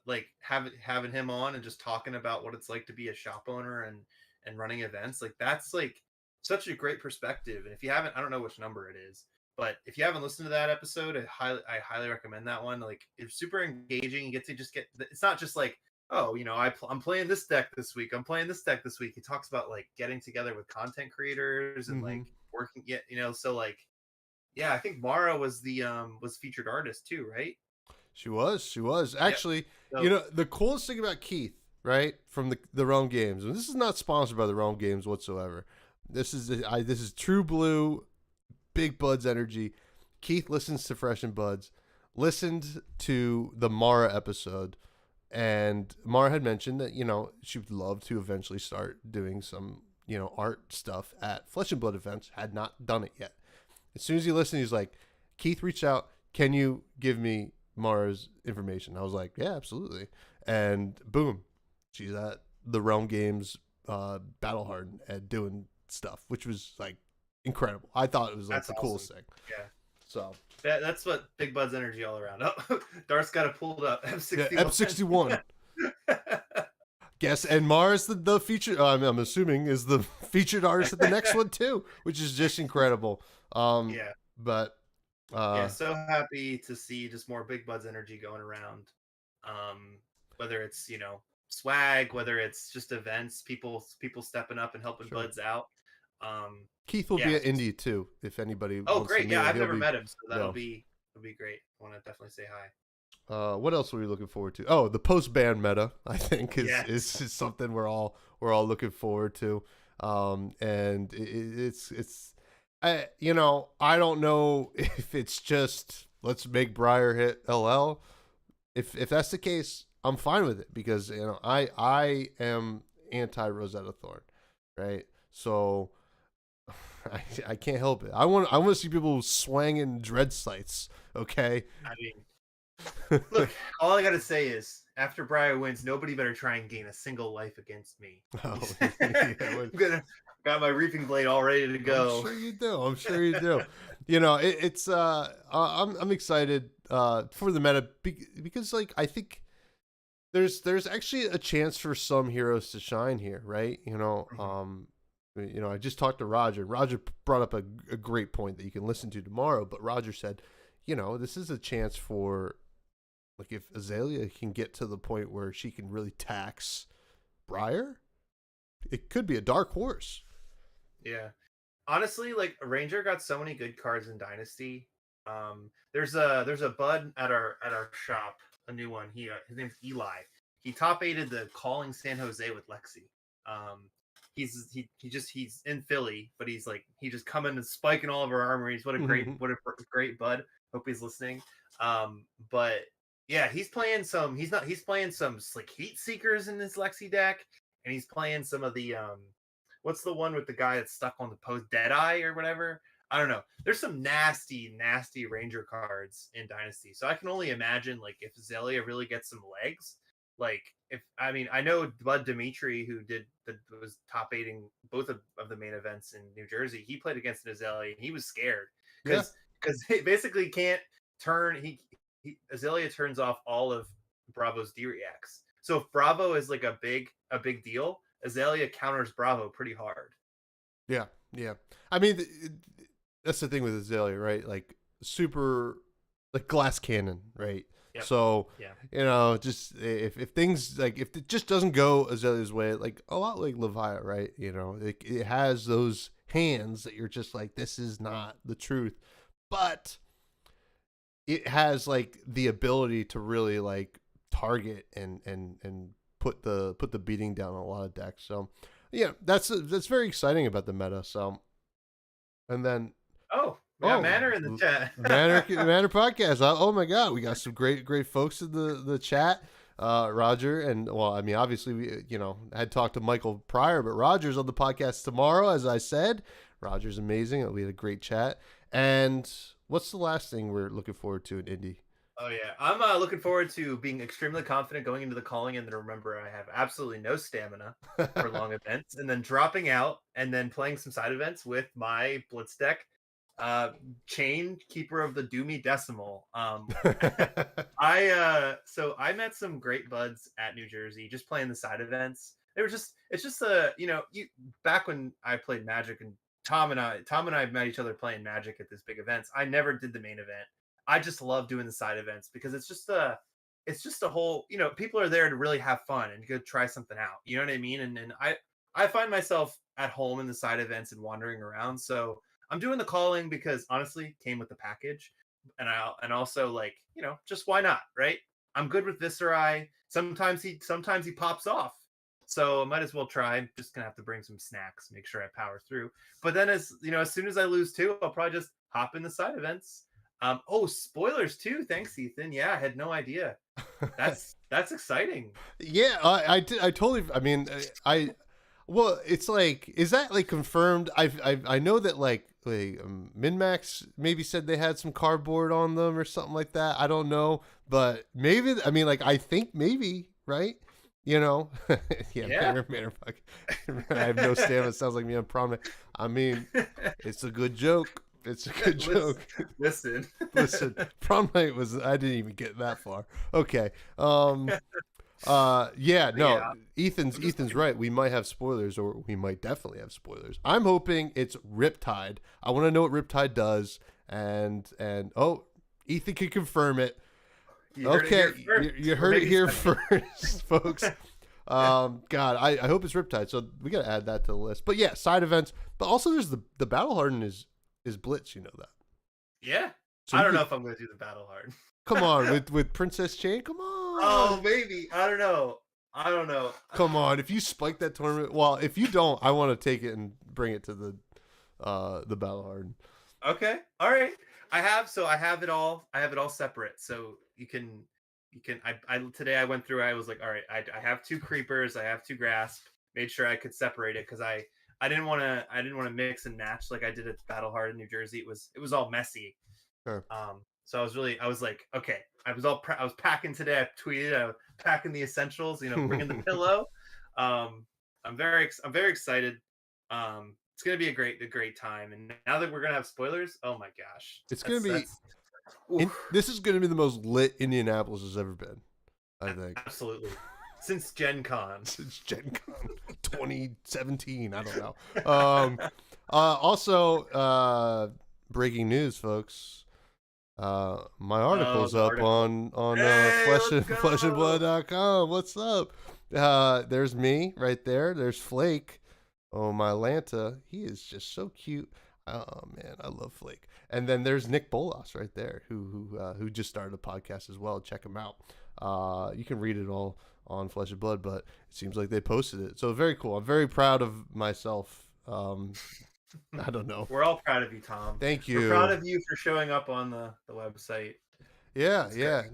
like having him on and just talking about what it's like to be a shop owner and running events. Like that's like such a great perspective. And if you haven't, I don't know which number it is, but if you haven't listened to that episode, I highly recommend that one. Like it's super engaging. You get to just it's not just like, oh, you know, I'm playing this deck this week. I'm playing this deck this week. He talks about like getting together with content creators and like working, you know, so like, yeah, I think Mara was was featured artist too, right? She was. Actually, So, you know, the coolest thing about Keith, right, from the Realm Games, and this is not sponsored by the Realm Games whatsoever. This is true blue, Big Buds energy. Keith listens to Fresh and Buds, listened to the Mara episode, and Mara had mentioned that, you know, she would love to eventually start doing some, you know, art stuff at Flesh and Blood events, had not done it yet. As soon as he listened, he's like, Keith reached out, can you give me Mara's information? I was like, yeah, absolutely. And boom, she's at the Realm Games Battle Hardened and doing stuff, which was like incredible. I thought it was like that's the awesome. coolest thing. Yeah. So That's what Big Bud's energy all around. Oh, Darth's got it pulled up. M61. yeah, M61. Guess, and Mara's the featured. I'm assuming is the featured artist at the next one too, which is just incredible. Yeah. But Yeah, so happy to see just more Big Bud's energy going around. Whether it's, you know, swag, whether it's just events, people stepping up and helping Sure. Buds out. Keith will be at Indy too, if anybody. Oh, wants great! To Yeah, meet I've him. never met him, so that'll no. be great. I want to definitely say hi. What else were we looking forward to? Oh, the post ban meta, I think is something we're all looking forward to. And it's you know, I don't know if it's just let's make Briar hit LL. If that's the case, I'm fine with it because, you know, I am anti Rosetta Thorn, right? So I can't help it. I want to see people swanging dread sites. Okay. I mean, look, all I gotta say is after Briar wins, nobody better try and gain a single life against me. Oh, yeah, I'm got my reaping blade all ready to go. I'm sure you do. You know, I'm excited for the meta because, like, I think there's actually a chance for some heroes to shine here, right? You know, I just talked to Roger. Roger brought up a great point that you can listen to tomorrow. But Roger said, you know, this is a chance for, like, if Azalea can get to the point where she can really tax Briar, it could be a dark horse. Yeah. Honestly, like Ranger got so many good cards in Dynasty. There's a bud at our shop, a new one. His name's Eli. He top aided the Calling San Jose with Lexi. He's in Philly, but he's just coming and spiking all of our armories. What a great bud. Hope he's listening. But yeah, he's playing some like Heat Seekers in his Lexi deck, and he's playing some of the what's the one with the guy that's stuck on the post, Deadeye or whatever. I don't know. There's some nasty, nasty Ranger cards in Dynasty. So I can only imagine like if Azalea really gets some legs. Like if I mean I know Bud Dimitri who was top aiding both of the main events in New Jersey. He played against an Azalea and he was scared Yeah. because he basically can't turn Azalea turns off all of Bravo's D reacts. So if Bravo is like a big deal, Azalea counters Bravo pretty hard. Yeah. Yeah. I mean, that's the thing with Azalea, right? Like super, like glass cannon, right? Yep. So, yeah. Just if things like if it just doesn't go Azalea's way, like a lot like Leviah, right? It has those hands that you're just like, this is not the truth, but it has like the ability to really like target and put the beating down on a lot of decks. So yeah, that's very exciting about the meta. So and then we got Manor in the chat. Manor podcast. Oh my god, we got some great folks in the chat. Roger and well, I mean obviously we had talked to Michael prior, but Roger's on the podcast tomorrow, as I said. Roger's amazing. We had a great chat. And what's the last thing we're looking forward to in Indy? Oh yeah, I'm looking forward to being extremely confident going into the calling, and then remember I have absolutely no stamina for long events, and then dropping out, and then playing some side events with my Blitz deck, Chain Keeper of the Doomy Decimal. I met some great buds at New Jersey just playing the side events. It's just back when I played Magic and Tom and I met each other playing Magic at this big events. I never did the main event. I just love doing the side events because it's just a whole, people are there to really have fun and go try something out. You know what I mean? And I find myself at home in the side events and wandering around. So I'm doing the calling because honestly came with the package, and also like, just why not, right? I'm good with Viserai. Sometimes he pops off. So I might as well try. I'm just gonna have to bring some snacks, make sure I power through. But then as soon as I lose two, I'll probably just hop in the side events. Spoilers too. Thanks, Ethan. Yeah, I had no idea. That's exciting. Yeah, I totally. I mean, well, it's like, is that like confirmed? I know that like MinMax maybe said they had some cardboard on them or something like that. I don't know, but maybe. I mean, like I think maybe, right? Yeah. Manor. I have no stamina. It sounds like me on prom night. I mean, it's a good joke. It's a good joke. Listen. Prom night was. I didn't even get that far. Okay. Ethan's right. We might have spoilers, or we might definitely have spoilers. I'm hoping it's Riptide. I want to know what Riptide does, and Ethan can confirm it. You heard it here first, folks. God, I hope it's Riptide. So we got to add that to the list. But yeah, side events. But also, there's the Battle Harden is Blitz. You know that. Yeah. So I don't know if I'm going to do the Battle Harden. Come on, with Princess Chain. Come on. Oh, maybe. I don't know. Come on, if you spike that tournament, well, if you don't, I want to take it and bring it to the Battle Harden. Okay. All right. I have it all separate. So you can today I went through, I was like, all right, I have two creepers, I have two grasp, made sure I could separate it because I didn't want to mix and match like I did at Battle Hard in New Jersey. It was all messy. Sure. So I was like, okay, I was packing today. I tweeted, I was packing the essentials, bringing the pillow. I'm very excited. It's going to be a great time. And now that we're going to have spoilers, oh my gosh. It's going to be, this is going to be the most lit Indianapolis has ever been, I think. Absolutely. Since Gen Con. 2017. I don't know. Also, breaking news, folks. My article's up on fleshandblood.com. What's up? There's me right there. There's Flake. Oh, my Lanta. He is just so cute. Oh man, I love Flake. And then there's Nick Bolas right there, who just started a podcast as well. Check him out. You can read it all on Flesh and Blood, but it seems like they posted it. So very cool. I'm very proud of myself. I don't know. We're all proud of you, Tom. Thank you. We're proud of you for showing up on the website. Yeah.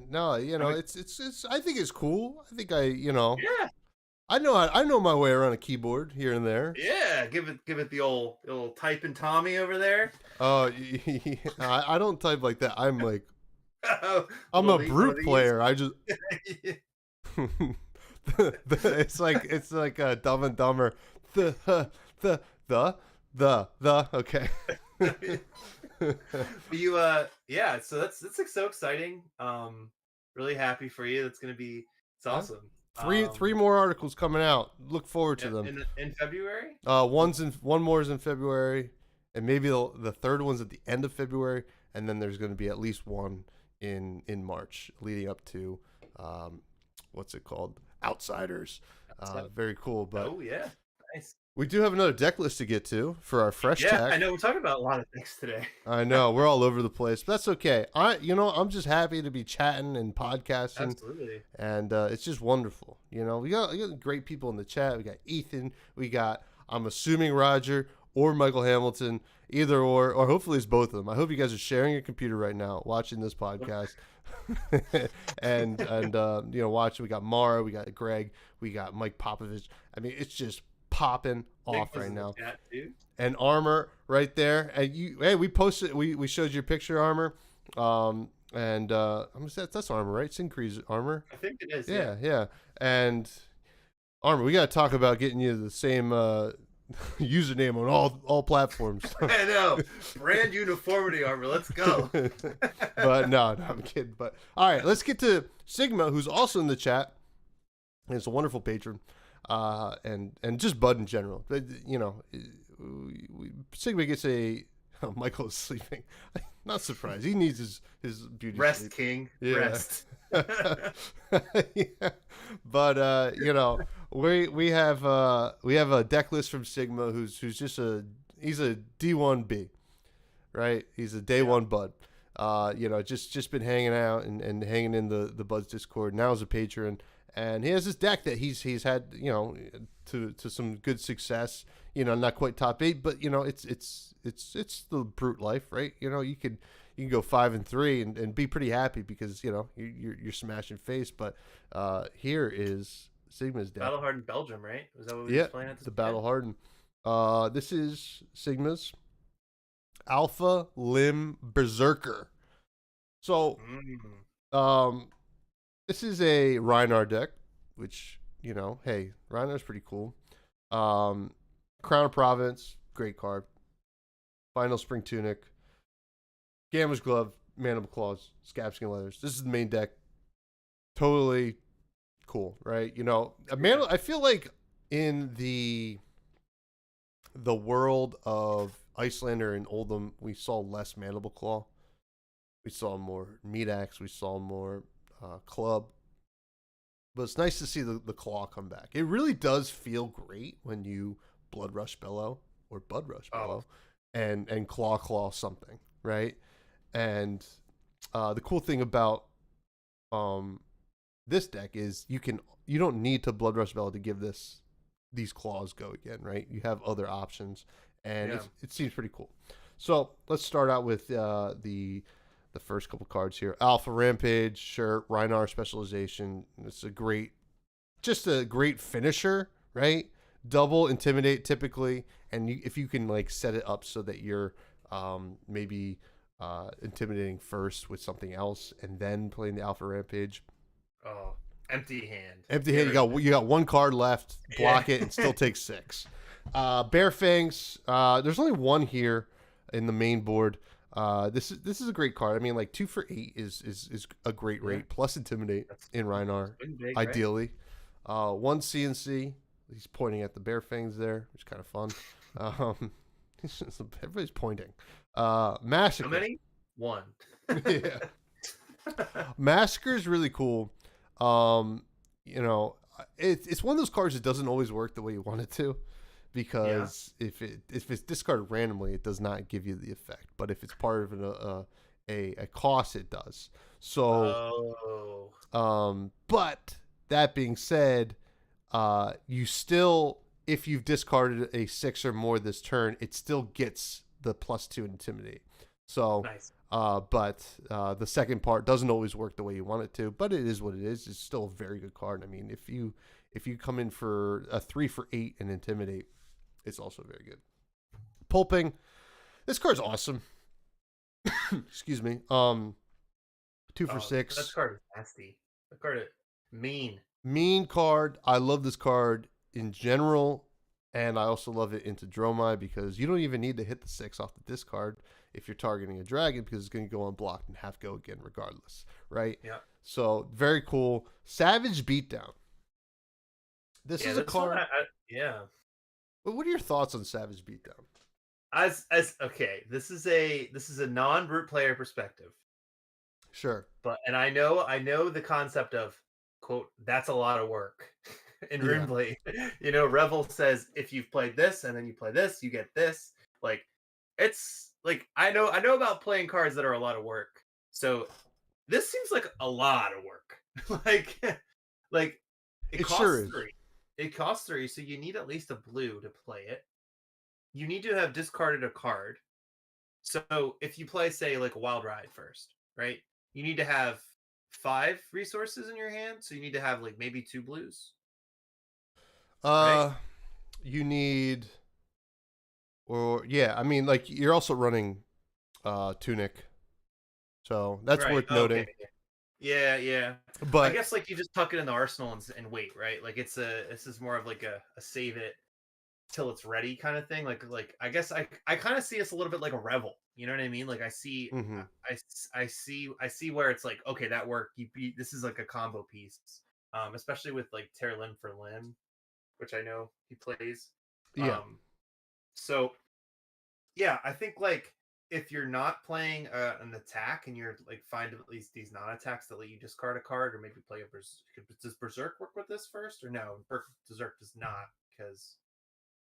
No, it's I think it's cool. I think Yeah. I know my way around a keyboard here and there. Yeah, give it the old type and Tommy over there. Oh, I don't type like that. I'm One a of one of brute these. player. I just it's like Dumb and Dumber. The the okay. You yeah, so that's like so exciting. Really happy for you. That's gonna be it's Yeah. awesome. Three more articles coming out. Look forward to them. In February. One more is in February, and maybe the third one's at the end of February, and then there's going to be at least one in March, leading up to what's it called? Outsiders. Very cool. But Oh yeah, nice. we do have another deck list to get to for our fresh Yeah, tech. I know we're talking about a lot of things today. I know we're all over the place, but that's okay. I'm just happy to be chatting and podcasting. Absolutely. And it's just wonderful. We got great people in the chat. We got Ethan. We got, I'm assuming, Roger or Michael Hamilton, either or hopefully it's both of them. I hope you guys are sharing your computer right now, watching this podcast, and watching. We got Mara, we got Greg, we got Mike Popovich. I mean, it's just popping off right now. And Armor right there. And we posted, we showed your picture, Armor. And that's Armor, right? Syncrease Armor. I think it is. Yeah. And Armor, we got to talk about getting you the same username on all platforms. I know. Brand uniformity, Armor. Let's go. But no, I'm kidding. But all right, let's get to Sigma, who's also in the chat. He's a wonderful patron, and just Bud in general. Sigma gets a. Oh, Michael is sleeping. Not surprised. He needs his beauty rest, sleep. King. Yeah. Rest. Yeah. But we have a deck list from Sigma who's just he's a D1B, right? He's a day one Bud. Just been hanging out and hanging in the Buds Discord. Now as a patron, and he has this deck that he's had to some good success. Not quite top 8, but it's the brute life, right? You can go 5-3 and be pretty happy because you're smashing face. But here is Sigma's deck. Battle Hardened Belgium, right? Was that what we were playing at this point? Battle Hardened. This is Sigma's Alpha Limb Berserker. So, this is a Rhinar deck, which hey, Rhinar's pretty cool. Crown of Province, great card. Final Spring Tunic, Gamma's Glove, Mandible Claws, Scabskin Leathers. This is the main deck. Totally cool, right? I feel like in the world of Icelander and Oldham, we saw less Mandible Claw. We saw more Meat Axe. We saw more Club. But it's nice to see the Claw come back. It really does feel great when you Bloodrush Bellow or Budrush Bellow and claw something, right? And the cool thing about this deck is you don't need to Bloodrush Bellow to give these claws go again, right? You have other options, and it seems pretty cool. So let's start out with the first couple cards here. Alpha Rampage, sure. Rhinar Specialization. It's a great finisher, right? Double Intimidate typically, and if you can set it up so that you're maybe intimidating first with something else and then playing the Alpha Rampage. Oh, empty hand. You got one card left. Block it and still take 6. Bear Fangs. There's only one here in the main board. This is a great card. I mean, 2 for 8 is a great rate. Plus Intimidate in Rhinar, big, ideally. Right? 1 CNC. He's pointing at the Bear Fangs there, which is kind of fun. Everybody's pointing. Massacre. How many? 1. Yeah. Massacre is really cool. It's one of those cards that doesn't always work the way you want it to, because if it's discarded randomly, it does not give you the effect. But if it's part of a cost, it does. So, but that being said, you still, if you've discarded a 6 or more this turn, it still gets the +2 Intimidate. So, nice. But the second part doesn't always work the way you want it to, but it is what it is. It's still a very good card. I mean, if you come in for a 3 for 8 and Intimidate, it's also very good. Pulping. This card's awesome. Excuse me. 2 for 6. That card is nasty. That card is mean. Mean card. I love this card in general, and I also love it into Dromai because you don't even need to hit the 6 off the discard if you're targeting a dragon because it's going to go unblocked and have go again regardless, right? Yeah. So very cool. Savage Beatdown. This is a card. Yeah. But what are your thoughts on Savage Beatdown? As okay, this is a non-brute player perspective. Sure. And I know the concept of quote, that's a lot of work in Runeblade. Revel says if you've played this and then you play this, you get this. Like it's like I know about playing cards that are a lot of work. So this seems like a lot of work. like it costs sure is. 3. It costs 3, so you need at least a blue to play it. You need to have discarded a card. So if you play, say, like a Wild Ride first, right? You need to have 5 resources in your hand, so you need to have like maybe 2 blues. Right? You need, I mean, like you're also running Tunic, so that's worth noting. Okay. Yeah. But I guess like you just tuck it in the arsenal and wait, right? Like this is more of like a save it till it's ready kind of thing. Like I guess I kind of see us a little bit like a Revel. You know what I mean? Like I see I see where it's like, okay, that worked. This is like a combo piece. Especially with like Tear Limb for Limb, which I know he plays. Yeah. So yeah, I think like if you're not playing an attack and you're like find at least these non-attacks that let you discard a card or maybe play a Berserk. Does Berserk work with this first or no? Berserk does not because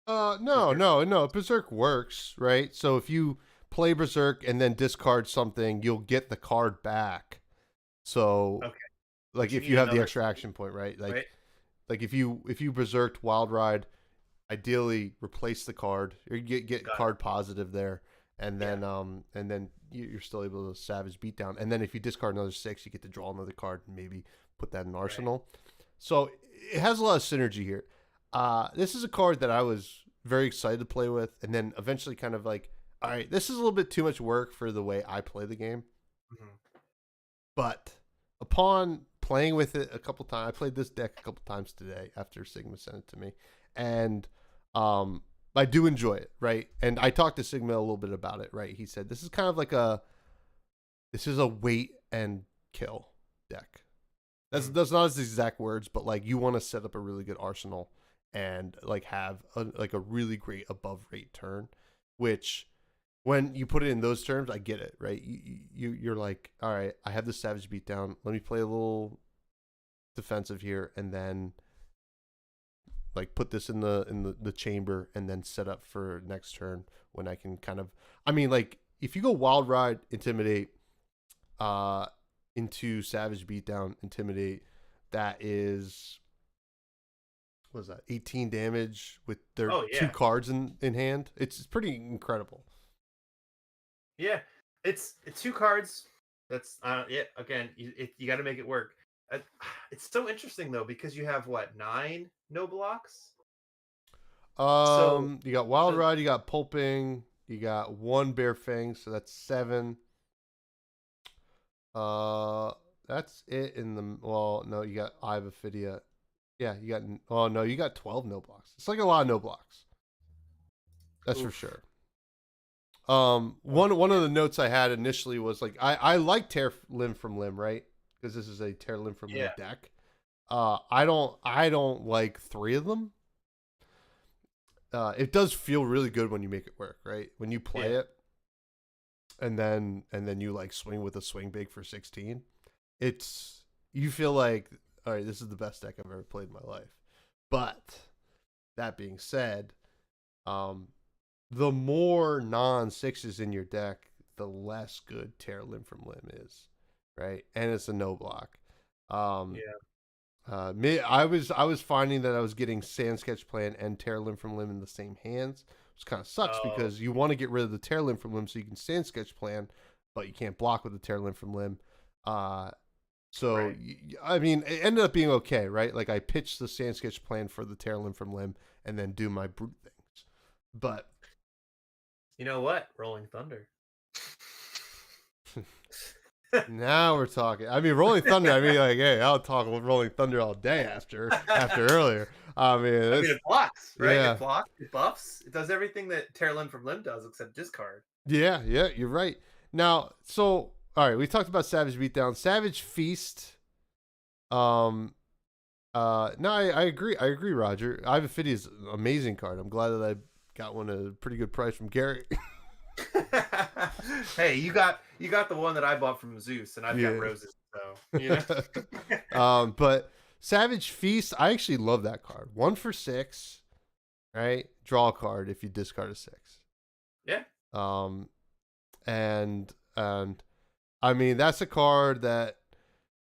no. Berserk works, right? So if you play Berserk and then discard something, you'll get the card back. So okay. Like if you have the extra action point, right? Like if you Berserked Wild Ride, ideally replace the card or get card positive there. And then you're still able to Savage Beatdown. And then if you discard another 6, you get to draw another card and maybe put that in Arsenal. Right. So it has a lot of synergy here. This is a card that I was very excited to play with, and then eventually kind of like, all right, this is a little bit too much work for the way I play the game. Mm-hmm. But upon playing with it a couple times, I played this deck a couple times today after Sigma sent it to me, and I do enjoy it, right? And I talked to Sigma a little bit about it, right? He said this is kind of like this is a wait and kill deck. That's not his exact words, but like you want to set up a really good arsenal and like have a really great above rate turn, which when you put it in those terms, I get it, right? You're like, all right, I have the Savage Beatdown. Let me play a little defensive here, and then like put this in the chamber and then set up for next turn when I can kind of, I mean, like if you go Wild Ride, Intimidate, into Savage Beatdown, Intimidate, that is, what is that, 18 damage with their 2 cards in hand. It's pretty incredible. Yeah, it's 2 cards. That's again, you got to make it work. It's so interesting though because you have what 9 no blocks. You got Wild Ride, you got Pulping, you got 1 Bare Fang, so that's 7. That's it in the. Well, no, you got Eye of Ophidia. Yeah, you got. Oh no, you got 12 no blocks. It's like a lot of no blocks. That's for sure. One of the notes I had initially was like I like Tear Limb from Limb, right? Because this is a Tear Limb from Limb deck. I don't like 3 of them. It does feel really good when you make it work, right? When you play it, and then you like swing with a swing big for 16. You feel like, all right, this is the best deck I've ever played in my life. But that being said, the more non-6s in your deck, the less good Tear Limb from Limb is, right? And it's a no block. I was finding that I was getting Sand Sketch Plan and Tear Limb from Limb in the same hands, which kind of sucks because you want to get rid of the Tear Limb from Limb so you can Sand Sketch Plan, but you can't block with the Tear Limb from Limb. So, Right. I mean, it ended up being okay, right? Like I pitched the sand sketch plan for the tear limb from limb and then do my brute things. But You know what? Rolling Thunder. now we're talking. I mean, Rolling Thunder. I mean, like, hey, I'll talk with Rolling Thunder all day after earlier. I mean, I mean, it's it blocks, right? yeah, It blocks, it buffs, it does everything that tear limb from limb does, except discard. yeah, yeah. You're right. Now, so all right, we talked about Savage Beatdown, Savage Feast. Um, no, I agree. I agree, Roger. Ivaphidy is an amazing card. I'm glad that I got one at a pretty good price from Gary. Hey, you got the one that I bought from Zeus, and I've Yeah. got roses. So you know. But Savage Feast, I actually love that card. 1 for 6, right? Draw a card if you discard a 6. Yeah. And I mean that's a card that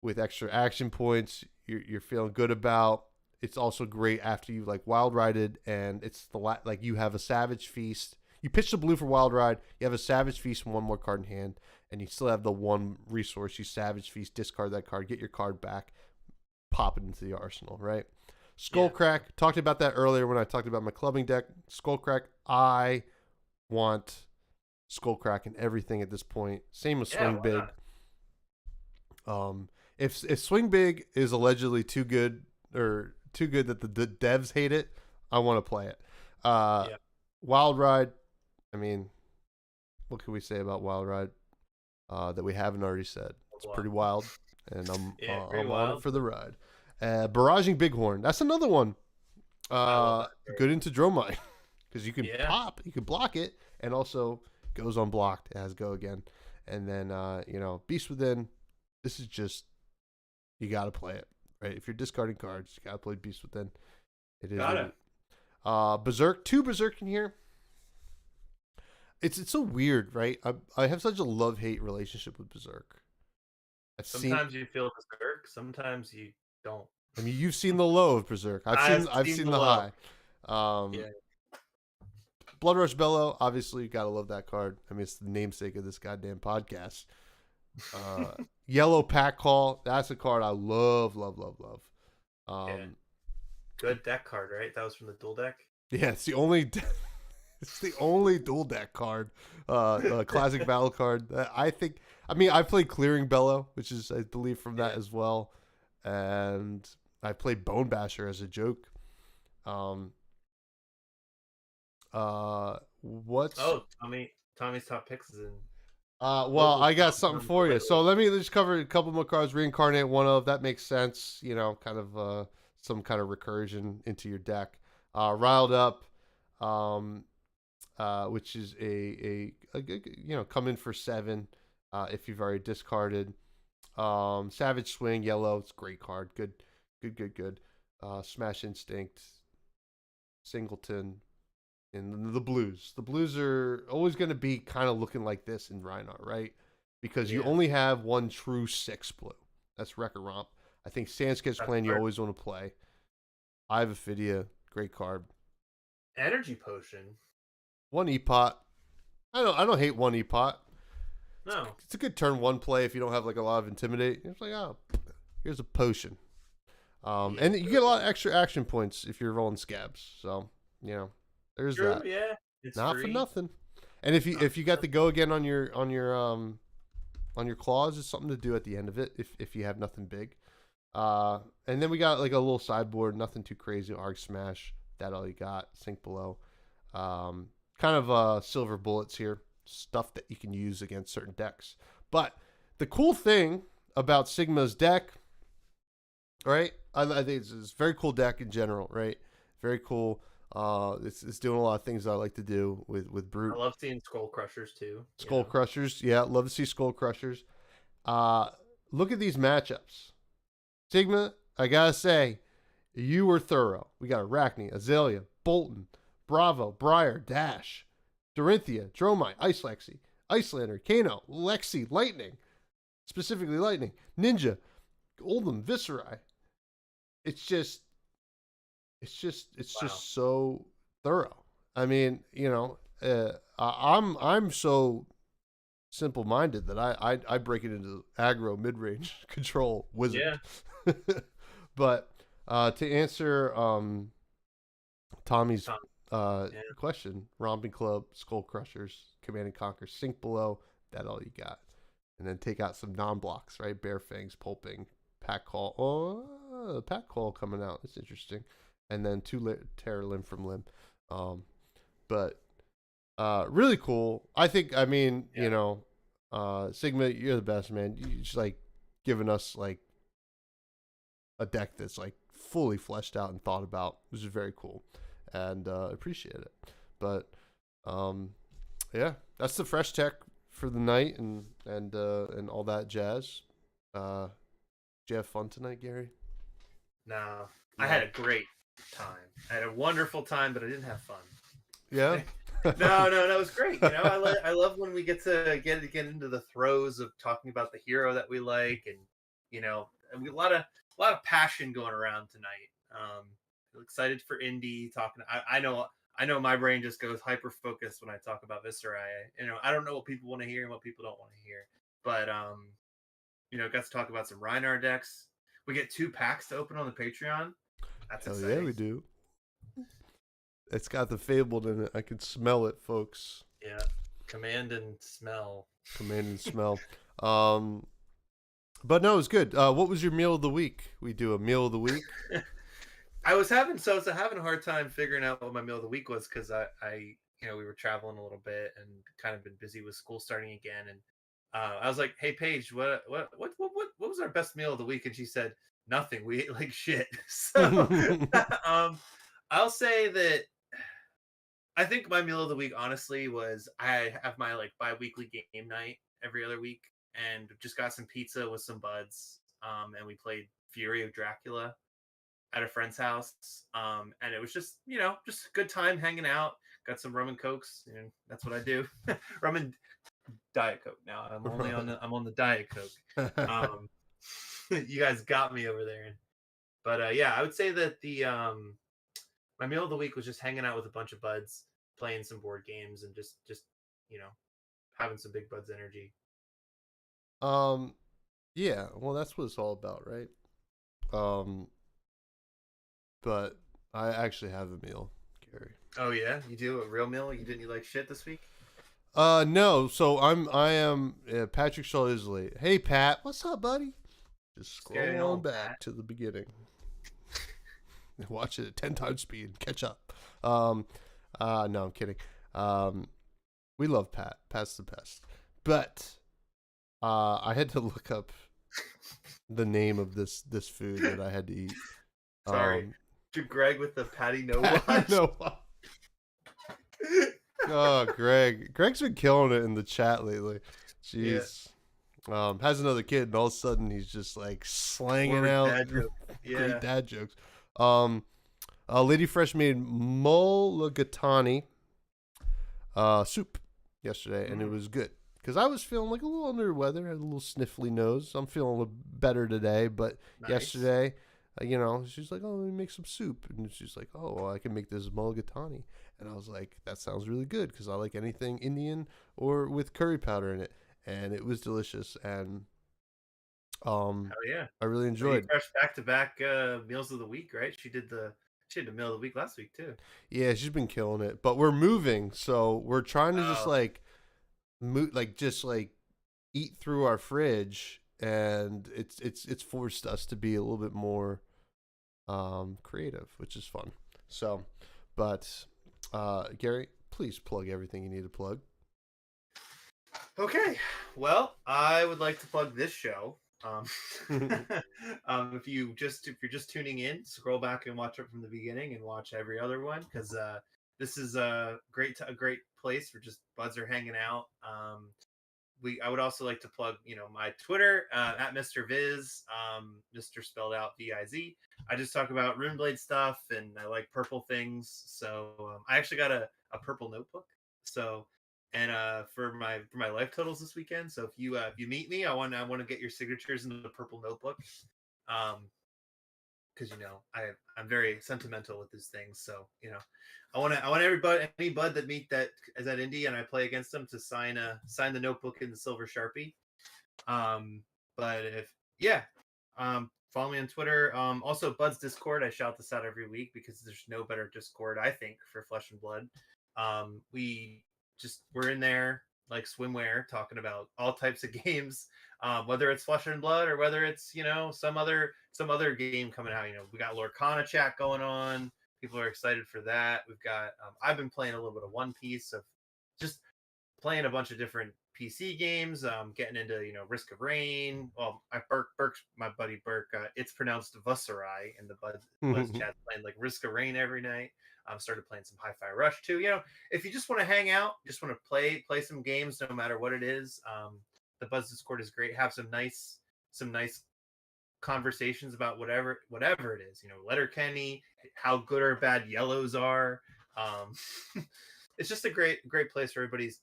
with extra action points you're feeling good about. It's also great after you like wild rided, and it's like you have a Savage Feast. You pitch the blue for Wild Ride. You have a Savage Feast and one more card in hand, and you still have the one resource. You Savage Feast, discard that card, get your card back, pop it into the arsenal, right? Skullcrack, talked about that earlier when I talked about my clubbing deck. Skullcrack, I want Skullcrack in everything at this point. Same with Swing why Big. not? If Swing Big is allegedly too good or too good that the devs hate it, I want to play it. Wild Ride, I mean, what can we say about Wild Ride that we haven't already said? It's pretty wild, and I'm on it for the ride. Barraging Bighorn, that's another one. Good into Dromite because you can pop, you can block it, and also goes unblocked. It has go again, and then Beast Within. This is just you got to play it, right? If you're discarding cards, you got to play Beast Within. It is. Got it. Berserk, 2 Berserk in here. It's so weird, right? I have such a love-hate relationship with Berserk. Sometimes you feel Berserk, sometimes you don't. I mean, you've seen the low of Berserk. I've seen the high. Budrush Bellow, obviously, you gotta love that card. I mean, it's the namesake of this goddamn podcast. Yellow Pack Call, that's a card I love. Good deck card, right? That was from the dual deck. Yeah, it's the only it's the only dual deck card, classic battle card that I think. I mean, I played Clearing Bellow, which is I believe from that as well, and I played Bone Basher as a joke. What's Tommy's top picks is in. Well, I got something for you. So let me just cover a couple more cards. Reincarnate one of that makes sense. Kind of some kind of recursion into your deck. Riled Up, which is a come in for 7 if you've already discarded. Savage Swing, yellow, it's a great card. Good. Smash Instinct, Singleton, and the blues. The blues are always going to be kind of looking like this in Reinhardt, right? Because you only have one true 6 blue. That's Wrecker Romp. I think Sandsketch Plan you always want to play. Ivaphidia, great card. Energy Potion. 1 E-Pot. I don't hate 1 E-Pot. No. It's a good turn 1 play if you don't have like a lot of Intimidate. It's like, oh, here's a potion. And you get a lot of extra action points if you're rolling scabs. So, there's that. Yeah. It's not free. for nothing. And if you got the go again on your claws, it's something to do at the end of it if you have nothing big. And then we got like a little sideboard, nothing too crazy. Arg Smash, that all you got. Sink Below. Kind of silver bullets here, stuff that you can use against certain decks. But the cool thing about Sigma's deck, right? I think it's a very cool deck in general, right? Very cool. It's doing a lot of things I like to do with Brute. I love seeing Skull Crushers too. Skull Crushers, yeah, love to see Skull Crushers. Look at these matchups. Sigma, I gotta say, you were thorough. We got Arachne, Azalea, Bolton, Bravo, Briar, Dash, Dorinthia, Dromite, Ice Lexi, Icelander, Kano, Lexi, Lightning, specifically Lightning, Ninja, Oldham, Viscerai. It's just so thorough. I mean, I'm so simple-minded that I break it into aggro mid-range control wizard. Yeah. But to answer Tommy's Tom. Yeah. question, Romping Club, Skull Crushers, Command and Conquer, Sink Below, that all you got. And then take out some non-blocks, right? Bare Fangs, Pulping, Pack Call. Oh, Pack Call coming out. That's interesting. And then 2 Terror Limb from Limb. But really cool. I think, I mean, Yeah. you know, Sigma, you're the best, man. You just like giving us like a deck that's like fully fleshed out and thought about, which is very cool, and appreciate it. But yeah, that's the fresh tech for the night and all that jazz. Did you have fun tonight, Gary? No, I had a great time. I had a wonderful time, but I didn't have fun. Yeah. No, it was great. You know, I love when we get to get into the throes of talking about the hero that we like, and you know, a lot of passion going around tonight. Excited for indie talking. I know my brain just goes hyper focused when I talk about Viscera. You know, I don't know what people want to hear and what people don't want to hear, but you know, got to talk about some Reinhardt decks. We get 2 packs to open on the Patreon. That's Hell exciting. yeah, we do. It's got the Fabled in it. I can smell it, folks. Yeah, command and smell. Command and smell. But no, it was good. What was your meal of the week? We do a meal of the week. I was having a hard time figuring out what my meal of the week was because I you know, we were traveling a little bit and kind of been busy with school starting again, and I was like, "Hey Paige, what was our best meal of the week?" And she said, "Nothing. We ate like shit." So I'll say that I think my meal of the week, honestly, was I have my like bi-weekly game night every other week, and just got some pizza with some buds, and we played Fury of Dracula at a friend's house, and it was just, you know, just a good time hanging out. Got some rum and cokes, and that's what I do. Rum and Diet Coke. Now I'm only on the Diet Coke. You guys got me over there, but yeah, I would say that the my meal of the week was just hanging out with a bunch of buds, playing some board games, and just you know, having some big buds energy. Yeah, well, that's what it's all about, right? But I actually have a meal, Gary. Oh yeah, you do a real meal? You didn't eat like shit this week? No. So I am Patrick Shaw Isley. Hey Pat, what's up, buddy? Just scroll on back to the beginning. Watch it at 10 times speed. Catch up. No, I'm kidding. We love Pat. Pat's the best. But I had to look up the name of this food that I had to eat. Sorry. To Greg with the Patty No Watch. No. Oh, Greg's been killing it in the chat lately. Jeez. Yeah. Has another kid, and all of a sudden he's just like slanging out great dad jokes. Lady Fresh made mulligatawny soup yesterday, and it was good because I was feeling like a little under the weather, had a little sniffly nose. I'm feeling a little better today, but yesterday, you know, she's like, "Oh, let me make some soup," and she's like, "Oh, well, I can make this mulligatawny," and I was like, "That sounds really good," because I like anything Indian or with curry powder in it, and it was delicious. And hell yeah, I really enjoyed. Fresh back-to-back meals of the week, right? She had the meal of the week last week too. Yeah, she's been killing it. But we're moving, so we're trying to just like eat through our fridge, and it's forced us to be a little bit more creative, which is fun. So, but Gary, please plug everything you need to plug. Okay, well, I would like to plug this show. If you're just tuning in, scroll back and watch it from the beginning, and watch every other one, because this is a great place for just buds are hanging out. I would also like to plug, you know, my Twitter at Mr. Viz, Mr. spelled out Viz. I just talk about Runeblade stuff, and I like purple things. So I actually got a purple notebook. So. And for my life totals this weekend. So if you meet me, I want to get your signatures in the purple notebook. because I'm very sentimental with these things. So I want everybody, any bud that meet that is at Indy and I play against them to sign the notebook in the silver Sharpie. But if yeah, follow me on Twitter. Also Bud's Discord. I shout this out every week because there's no better Discord, I think, for Flesh and Blood. We're in there like swimwear talking about all types of games, whether it's Flesh and Blood or whether it's some other game coming out. We got Lorcana chat going on. People are excited for that. We've got I've been playing a little bit of One Piece, of just playing a bunch of different PC games, getting into Risk of Rain. Well, my buddy Burke, it's pronounced Vusserai in the Buzz chat, playing like Risk of Rain every night. Started playing some Hi-Fi Rush too. If you just want to hang out, just want to play some games, no matter what it is, the Buzz Discord is great. Have some nice conversations about whatever it is. Letterkenny, how good or bad yellows are. It's just a great place where everybody's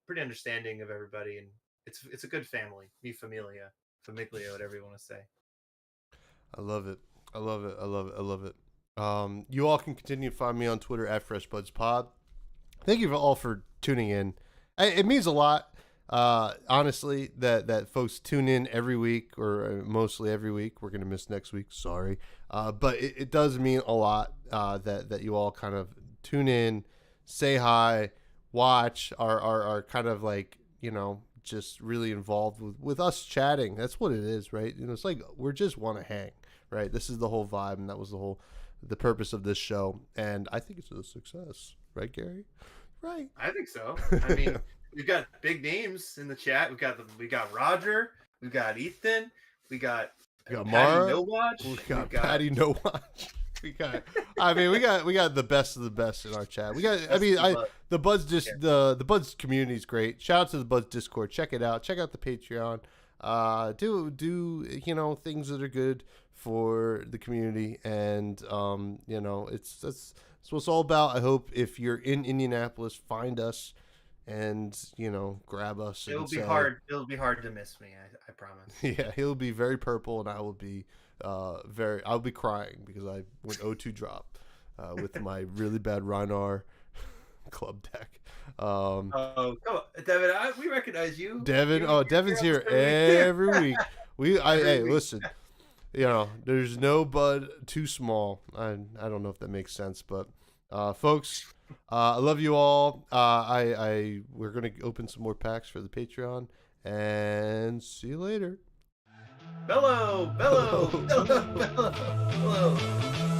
pretty understanding of everybody, and it's a good family. Mi familia, famiglia, whatever you want to say. I love it. You all can continue to find me on Twitter at FreshBudsPod. Thank you all for tuning in. It means a lot, honestly, that folks tune in every week, or mostly every week. We're gonna miss next week, sorry, but it does mean a lot that you all kind of tune in, say hi, watch, are kind of like just really involved with us chatting. That's what it is, right? It's like we just want to hang, right? This is the whole vibe, and that was the purpose of this show, and I think it's a success, right, Gary? Right. I think so. I mean, we've got big names in the chat. We got Roger, we got Ethan, we got Mara, No Watch, we got Patty No Watch. We got the best of the best in our chat. The Buds community is great. Shout out to the Buds Discord. Check it out. Check out the Patreon. Do things that are good for the community, and that's what it's all about. I hope if you're in Indianapolis, find us and grab us. It'll be hard to miss me, I promise. Yeah, he'll be very purple, and I will be I'll be crying because I went 0-2 drop with my really bad Rhinar club deck. Come on, Devin, we recognize you. Devin's here every week. Listen, there's no bud too small. I don't know if that makes sense, but folks, I love you all. We're gonna open some more packs for the Patreon, and see you later. Bellow, bellow, bellow, bellow, bellow.